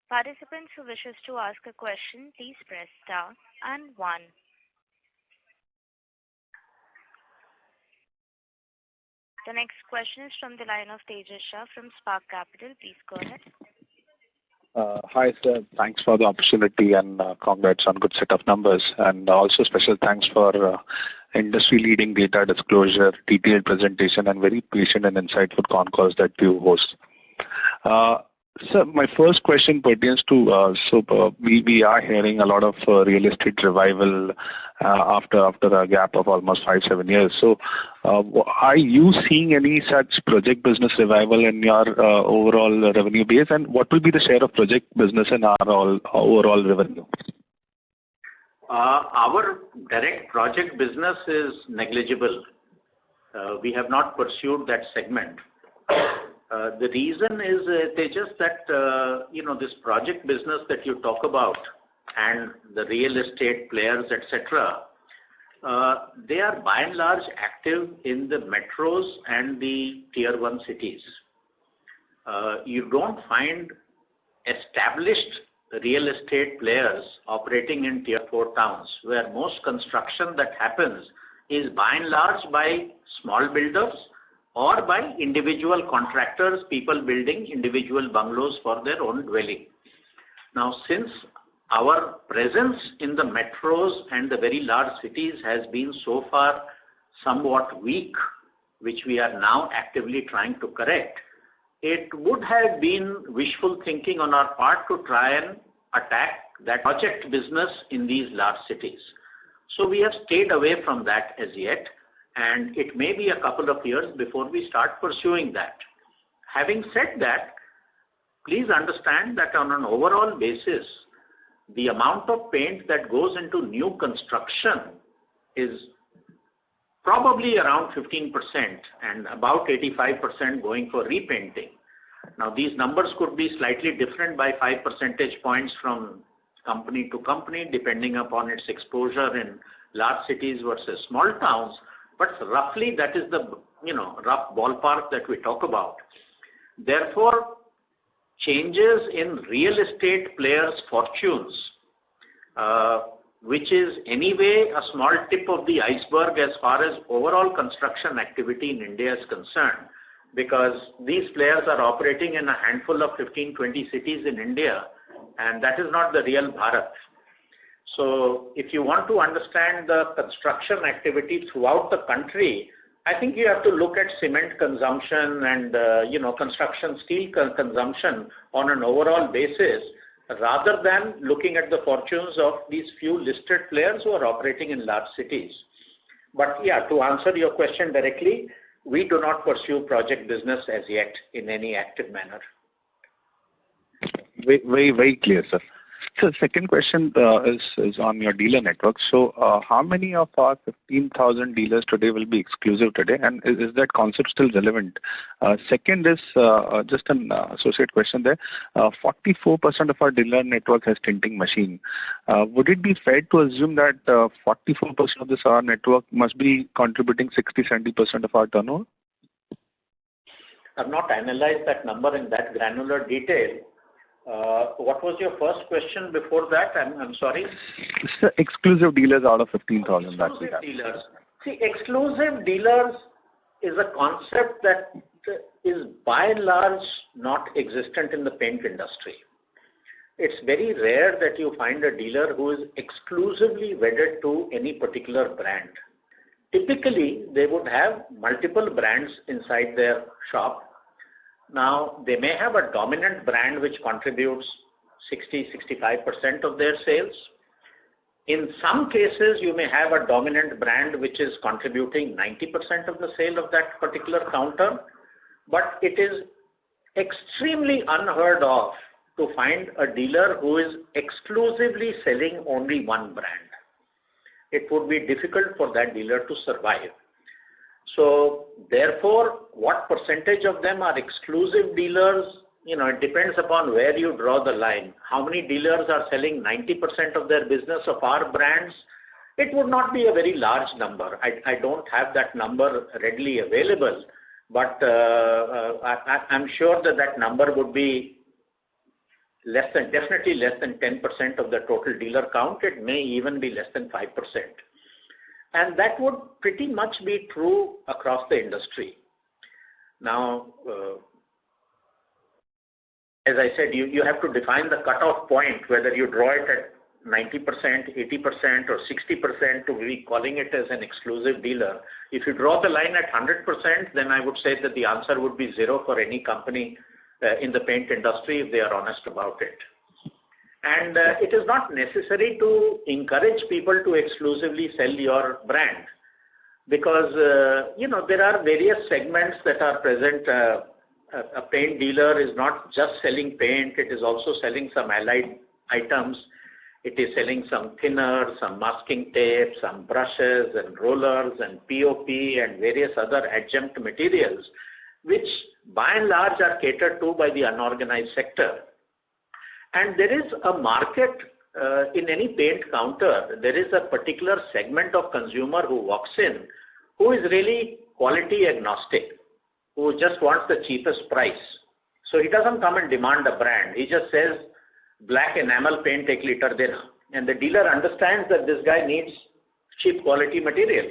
Participants who wishes to ask a question, please press star and 1. The next question is from the line of Tejas Shah from Spark Capital. Please go ahead. Hi, sir. Thanks for the opportunity and congrats on good set of numbers. And also special thanks for industry-leading data disclosure, detailed presentation, and very patient and insightful concalls that you host. Sir, my first question pertains to, we are hearing a lot of real estate revival after a gap of almost 5-7 years. So, are you seeing any such project business revival in your overall revenue base, and what will be the share of project business in our overall revenue? Our direct project business is negligible. We have not pursued that segment. The reason is, Tejas, that this project business that you talk about and the real estate players, etc., they are by and large active in the metros and the tier 1 cities. You don't find established real estate players operating in tier 4 towns, where most construction that happens is by and large by small builders or by individual contractors, people building individual bungalows for their own dwelling. Now, since our presence in the metros and the very large cities has been so far somewhat weak, which we are now actively trying to correct, it would have been wishful thinking on our part to try and attack that project business in these large cities. So we have stayed away from that as yet, and it may be a couple of years before we start pursuing that. Having said that, please understand that on an overall basis, the amount of paint that goes into new construction is probably around 15% and about 85% going for repainting. Now, these numbers could be slightly different by 5 percentage points from company to company, depending upon its exposure in large cities versus small towns. But roughly, that is the rough ballpark that we talk about. Therefore, changes in real estate players' fortunes, which is anyway a small tip of the iceberg as far as overall construction activity in India is concerned, because these players are operating in a handful of 15-20 cities in India, and that is not the real Bharat. So if you want to understand the construction activity throughout the country, I think you have to look at cement consumption and construction steel consumption on an overall basis, rather than looking at the fortunes of these few listed players who are operating in large cities. But yeah, to answer your question directly, we do not pursue project business as yet in any active manner. Very, very clear, sir. So second question is on your dealer network. So how many of our 15,000 dealers today will be exclusive today, and is that concept still relevant? Second is just an associate question there. 44% of our dealer network has tinting machine. Would it be fair to assume that 44% of this our network must be contributing 60-70% of our turnover? I've not analyzed that number in that granular detail. What was your first question before that? I'm sorry. It's exclusive dealers out of 15,000 that we have. Dealers. See, exclusive dealers is a concept that is by and large not existent in the paint industry. It's very rare that you find a dealer who is exclusively wedded to any particular brand. Typically, they would have multiple brands inside their shop. Now, they may have a dominant brand which contributes 60-65% of their sales. In some cases, you may have a dominant brand which is contributing 90% of the sale of that particular counter, but it is extremely unheard of to find a dealer who is exclusively selling only one brand. It would be difficult for that dealer to survive. So, therefore, what percentage of them are exclusive dealers it depends upon where you draw the line. How many dealers are selling 90% of their business of our brands? It would not be a very large number. I don't have that number readily available, but I'm sure that number would be definitely less than 10% of the total dealer count. It may even be less than 5%. And that would pretty much be true across the industry. Now, as I said, you have to define the cutoff point, whether you draw it at 90%, 80% or 60% to be calling it as an exclusive dealer. If you draw the line at 100%, then I would say that the answer would be zero for any company in the paint industry if they are honest about it. And it is not necessary to encourage people to exclusively sell your brand because, there are various segments that are present. A paint dealer is not just selling paint, it is also selling some allied items. It is selling some thinner, some masking tape, some brushes and rollers and POP and various other adjunct materials, which by and large are catered to by the unorganized sector. And there is a market in any paint counter. There is a particular segment of consumer who walks in, who is really quality agnostic, who just wants the cheapest price. So he doesn't come and demand a brand. He just says, black enamel paint 1 liter dena. And the dealer understands that this guy needs cheap quality material.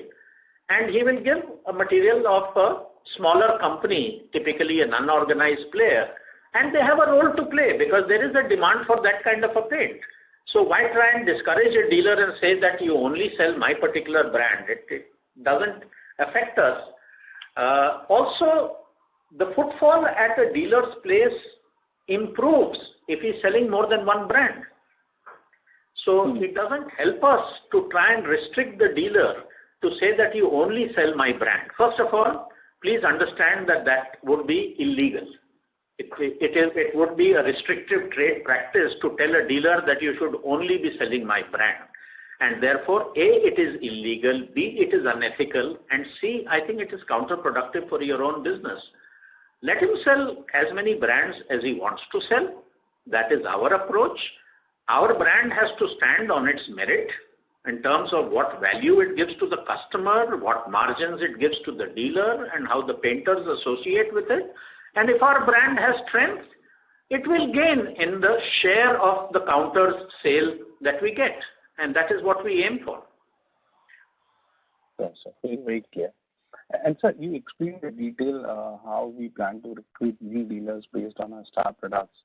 And he will give a material of a smaller company, typically an unorganized player. And they have a role to play because there is a demand for that kind of a paint. So why try and discourage a dealer and say that you only sell my particular brand? It doesn't affect us. Also, the footfall at a dealer's place improves if he's selling more than one brand. So it doesn't help us to try and restrict the dealer to say that you only sell my brand. First of all, please understand that would be illegal. It would be a restrictive trade practice to tell a dealer that you should only be selling my brand. And therefore, A, it is illegal, B, it is unethical, and C, I think it is counterproductive for your own business. Let him sell as many brands as he wants to sell. That is our approach. Our brand has to stand on its merit in terms of what value it gives to the customer, what margins it gives to the dealer, and how the painters associate with it. And if our brand has strength, it will gain in the share of the counter's sale that we get. And that is what we aim for. Yes, sir. Very clear. And sir, you explained in detail how we plan to recruit new dealers based on our star products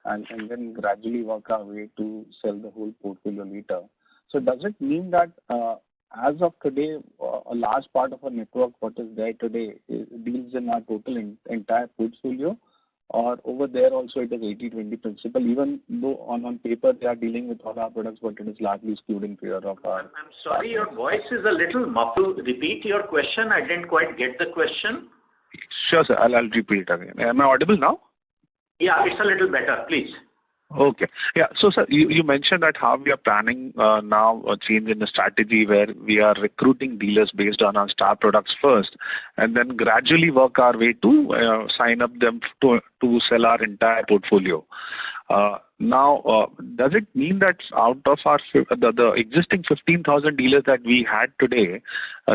and then gradually work our way to sell the whole portfolio later. So does it mean that as of today, a large part of our network, what is there today, deals in our total entire portfolio? Or over there also it is 80-20 principle, even though on paper they are dealing with all our products, but it is largely skewed in favor of our... I'm sorry, your voice is a little muffled. Repeat your question. I didn't quite get the question. Sure, sir. I'll repeat it again. Am I audible now? Yeah, it's a little better, please. Okay. Yeah. So, sir, you mentioned that how we are planning now a change in the strategy where we are recruiting dealers based on our star products first and then gradually work our way to sign up them to sell our entire portfolio. Now, does it mean that out of our the existing 15,000 dealers that we had today,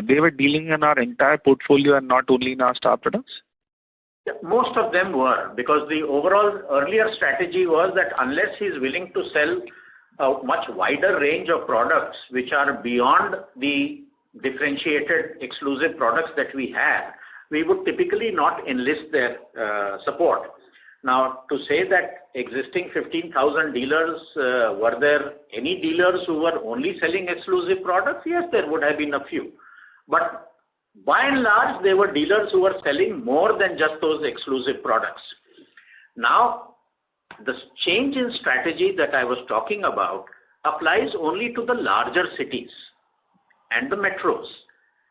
they were dealing in our entire portfolio and not only in our star products? Most of them were, because the overall earlier strategy was that unless he is willing to sell a much wider range of products which are beyond the differentiated exclusive products that we have, we would typically not enlist their support. Now, to say that existing 15,000 dealers, were there any dealers who were only selling exclusive products? Yes, there would have been a few. But by and large, they were dealers who were selling more than just those exclusive products. Now, the change in strategy that I was talking about applies only to the larger cities and the metros.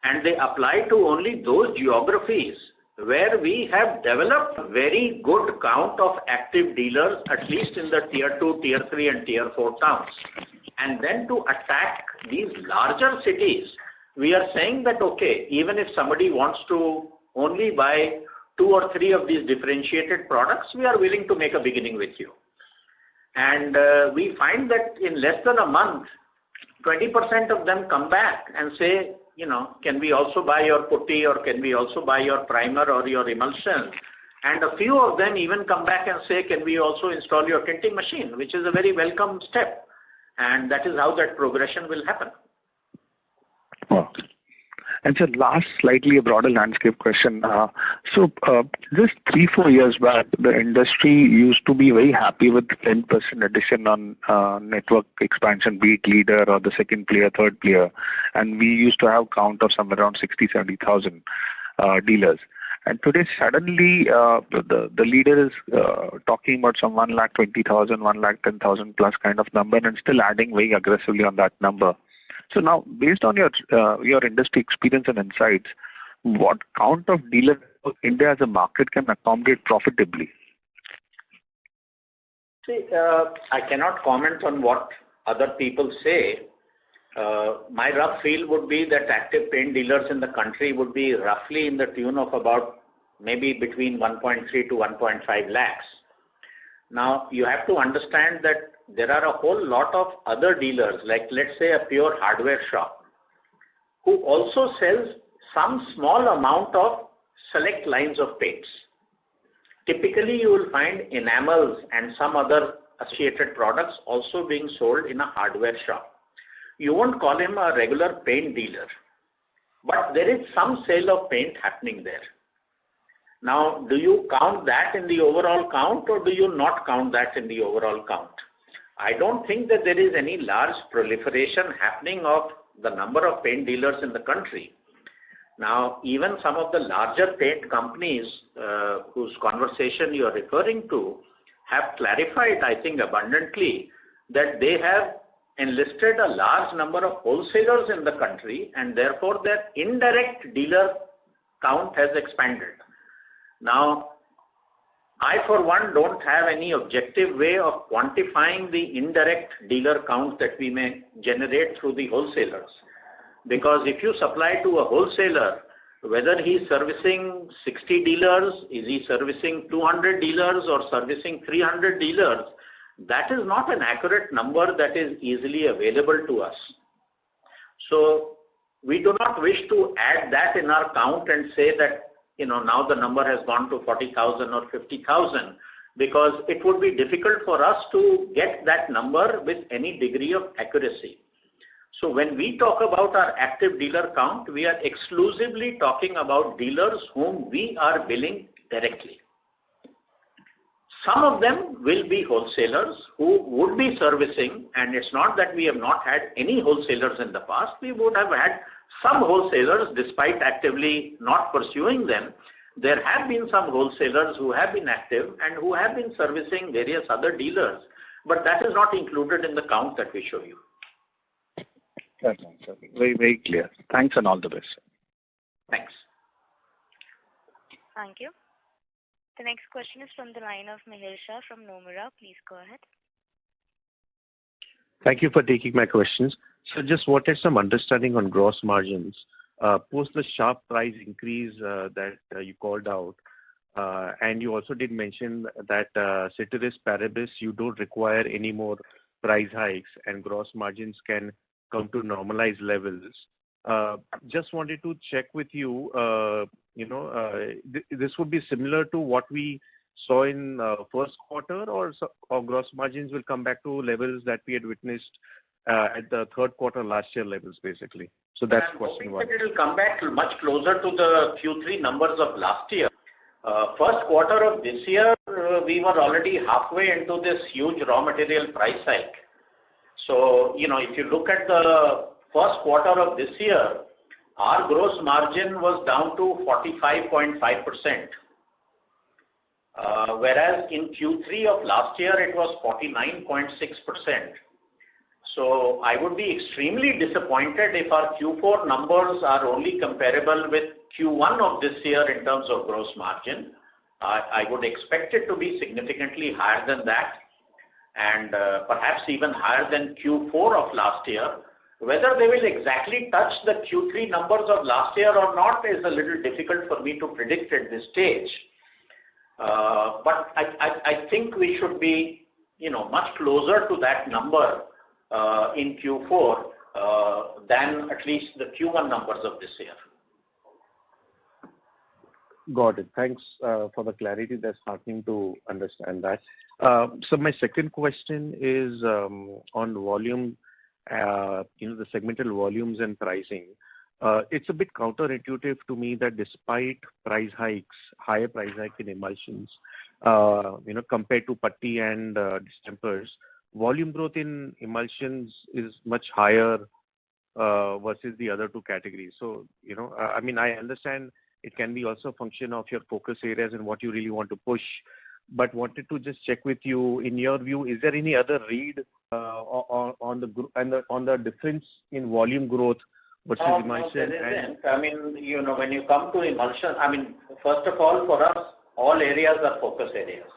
And they apply to only those geographies where we have developed very good count of active dealers, at least in the tier 2, tier 3 and tier 4 towns. And then to attack these larger cities, we are saying that, okay, even if somebody wants to only buy 2 or 3 of these differentiated products, we are willing to make a beginning with you. And we find that in less than a month, 20% of them come back and say, can we also buy your putty, or can we also buy your primer or your emulsion? And a few of them even come back and say, can we also install your tinting machine, which is a very welcome step. And that is how that progression will happen. Wow. And so last, slightly a broader landscape question. Just 3-4 years back, the industry used to be very happy with 10% addition on network expansion, be it leader or the second player, third player. And we used to have count of somewhere around 60,000-70,000 dealers. And today, suddenly, the leader is talking about some 1,20,000, 1,10,000 plus kind of number, and still adding very aggressively on that number. So now, based on your industry experience and insights, what count of dealers India as a market can accommodate profitably? See, I cannot comment on what other people say. My rough feel would be that active paint dealers in the country would be roughly in the tune of about maybe between 1.3 to 1.5 lakhs. Now, you have to understand that there are a whole lot of other dealers, like let's say a pure hardware shop, who also sells some small amount of select lines of paints. Typically, you will find enamels and some other associated products also being sold in a hardware shop. You won't call him a regular paint dealer, but there is some sale of paint happening there. Now, do you count that in the overall count, or do you not count that in the overall count? I don't think that there is any large proliferation happening of the number of paint dealers in the country. Now, even some of the larger paint companies whose conversation you are referring to have clarified, I think, abundantly that they have enlisted a large number of wholesalers in the country, and therefore their indirect dealer count has expanded. Now, I for one don't have any objective way of quantifying the indirect dealer count that we may generate through the wholesalers. Because if you supply to a wholesaler, whether he is servicing 60 dealers, is he servicing 200 dealers or servicing 300 dealers, that is not an accurate number that is easily available to us. So we do not wish to add that in our count and say that now the number has gone to 40,000 or 50,000, because it would be difficult for us to get that number with any degree of accuracy. So when we talk about our active dealer count, we are exclusively talking about dealers whom we are billing directly. Some of them will be wholesalers who would be servicing, and it's not that we have not had any wholesalers in the past. We would have had some wholesalers despite actively not pursuing them. There have been some wholesalers who have been active and who have been servicing various other dealers, but that is not included in the count that we show you. That's very, very clear. Thanks and all the best. Thanks. Thank you. The next question is from the line of Mihir Shah from Nomura. Please go ahead. Thank you for taking my questions. So just wanted some understanding on gross margins. Post the sharp price increase that you called out, and you also did mention that ceteris paribus, you don't require any more price hikes and gross margins can come to normalized levels. Just wanted to check with you, this would be similar to what we saw in first quarter, or gross margins will come back to levels that we had witnessed at the third quarter last year levels, basically. So that's question one. It will come back much closer to the Q3 numbers of last year. First quarter of this year, we were already halfway into this huge raw material price hike. So, if you look at the first quarter of this year, our gross margin was down to 45.5%. Whereas in Q3 of last year, it was 49.6%. So I would be extremely disappointed if our Q4 numbers are only comparable with Q1 of this year in terms of gross margin. I would expect it to be significantly higher than that, and perhaps even higher than Q4 of last year, Whether they will exactly touch the Q3 numbers of last year or not is a little difficult for me to predict at this stage. But I think we should be, much closer to that number in Q4 than at least the Q1 numbers of this year. Got it. Thanks for the clarity. That's heartening to understand that. So my second question is on volume, the segmental volumes and pricing. It's a bit counterintuitive to me that despite higher price hike in emulsions, compared to putty and distempers, volume growth in emulsions is much higher versus the other two categories. So, I understand it can be also a function of your focus areas and what you really want to push, but wanted to just check with you, in your view, is there any other read on the difference in volume growth versus emulsion? No, when you come to emulsion, first of all, for us, all areas are focus areas.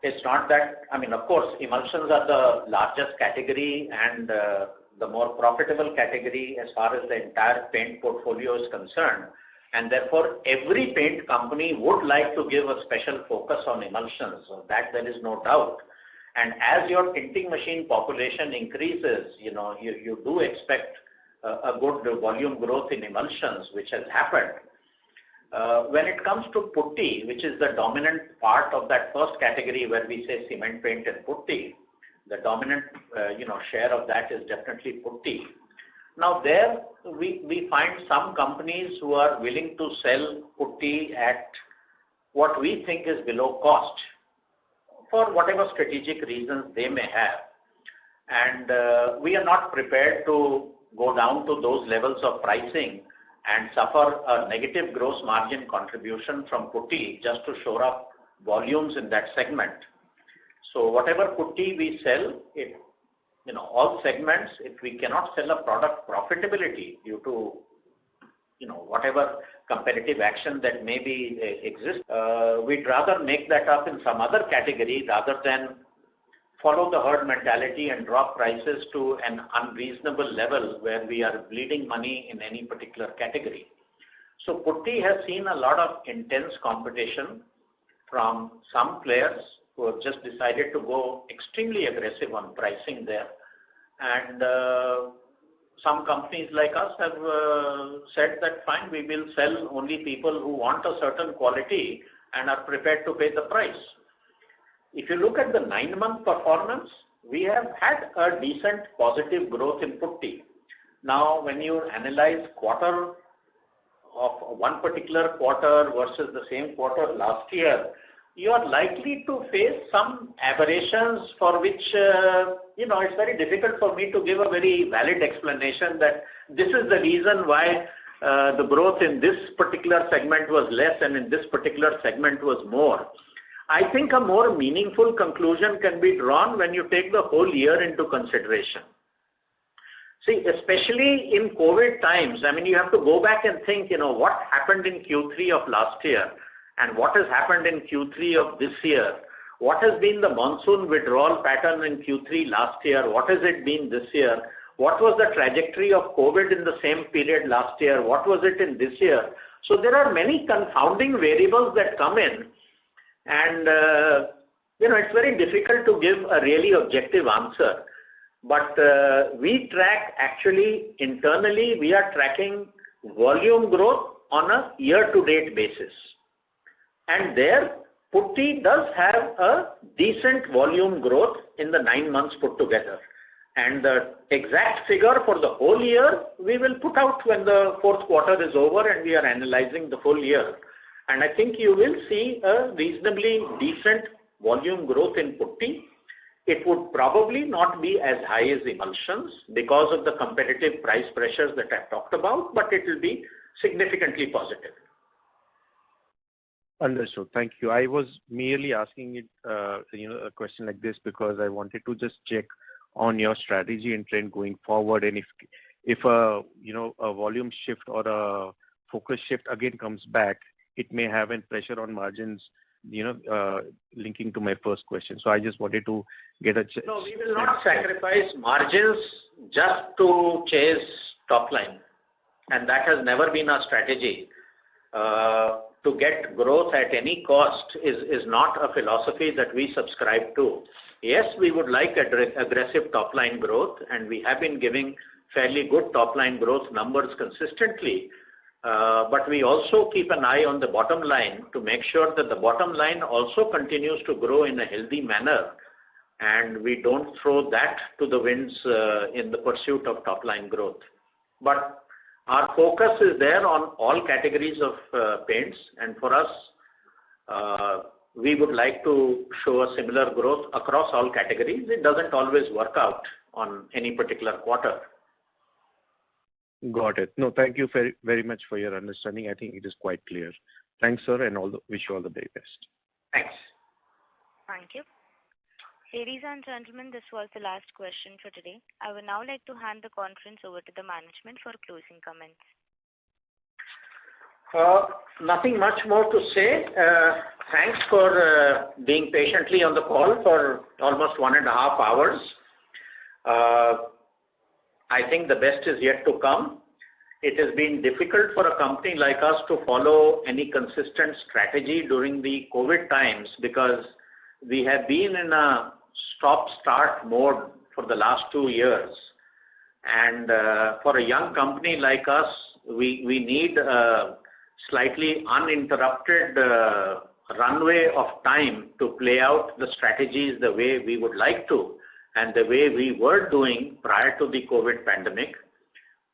It's not that, of course, emulsions are the largest category and the more profitable category as far as the entire paint portfolio is concerned. And therefore, every paint company would like to give a special focus on emulsions. So that there is no doubt. And as your tinting machine population increases, you do expect a good volume growth in emulsions, which has happened. When it comes to putty, which is the dominant part of that first category where we say cement paint and putty, the dominant share of that is definitely putty. Now there we find some companies who are willing to sell putty at what we think is below cost for whatever strategic reasons they may have. And we are not prepared to go down to those levels of pricing and suffer a negative gross margin contribution from putty just to shore up volumes in that segment. So whatever putty we sell, all segments, if we cannot sell a product profitability due to whatever competitive action that maybe exists, we'd rather make that up in some other category rather than follow the herd mentality and drop prices to an unreasonable level where we are bleeding money in any particular category. So putty has seen a lot of intense competition from some players who have just decided to go extremely aggressive on pricing there. And some companies like us have said that fine, we will sell only people who want a certain quality and are prepared to pay the price. If you look at the 9-month performance, we have had a decent positive growth in putty. Now, when you analyze quarter of one particular quarter versus the same quarter last year, you are likely to face some aberrations for which, it's very difficult for me to give a very valid explanation that this is the reason why the growth in this particular segment was less and in this particular segment was more. I think a more meaningful conclusion can be drawn when you take the whole year into consideration. See, especially in COVID times, you have to go back and think, what happened in Q3 of last year and what has happened in Q3 of this year. What has been the monsoon withdrawal pattern in Q3 last year? What has it been this year? What was the trajectory of COVID in the same period last year? What was it in this year? So there are many confounding variables that come in. And, it's very difficult to give a really objective answer. But we track actually internally, we are tracking volume growth on a year-to-date basis. And there, putty does have a decent volume growth in the 9 months put together. And the exact figure for the whole year, we will put out when the fourth quarter is over and we are analyzing the full year. And I think you will see a reasonably decent volume growth in putty. It would probably not be as high as emulsions because of the competitive price pressures that I've talked about, but it will be significantly positive. Understood. Thank you. I was merely asking it, a question like this because I wanted to just check on your strategy and trend going forward, and if a volume shift or a focus shift again comes back, it may have a pressure on margins linking to my first question. So I just wanted to get a No, we will not sacrifice margins just to chase top line. And that has never been our strategy. To get growth at any cost is not a philosophy that we subscribe to. Yes, we would like aggressive top line growth, and we have been giving fairly good top line growth numbers consistently. But we also keep an eye on the bottom line to make sure that the bottom line also continues to grow in a healthy manner, and we don't throw that to the winds in the pursuit of top line growth. But our focus is there on all categories of paints, and for us, we would like to show a similar growth across all categories. It doesn't always work out on any particular quarter. Got it. No, thank you very, very much for your understanding. I think it is quite clear. Thanks, sir, and wish you all the very best. Thanks. Thank you. Ladies and gentlemen, this was the last question for today. I would now like to hand the conference over to the management for closing comments. Nothing much more to say. Thanks for being patiently on the call for almost 1.5 hours. I think the best is yet to come. It has been difficult for a company like us to follow any consistent strategy during the COVID times because we have been in a stop-start mode for the last 2 years. And for a young company like us, we need a slightly uninterrupted runway of time to play out the strategies the way we would like to and the way we were doing prior to the COVID pandemic.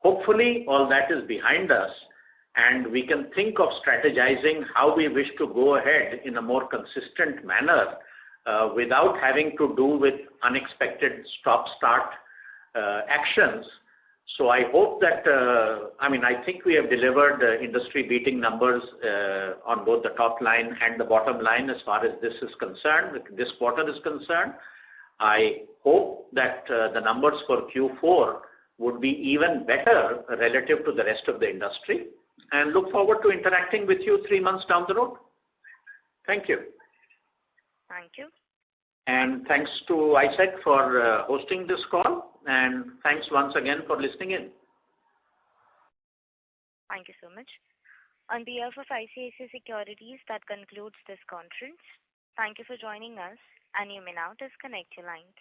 Hopefully, all that is behind us, and we can think of strategizing how we wish to go ahead in a more consistent manner without having to do with unexpected stop-start actions. So I hope that, I think we have delivered industry-beating numbers on both the top line and the bottom line as far as this is concerned, this quarter is concerned. I hope that the numbers for Q4 would be even better relative to the rest of the industry, and look forward to interacting with you 3 months down the road. Thank you. Thank you. And thanks to ISEC for hosting this call, and thanks once again for listening in. Thank you so much. On behalf of ICICI Securities, that concludes this conference. Thank you for joining us, and you may now disconnect your lines.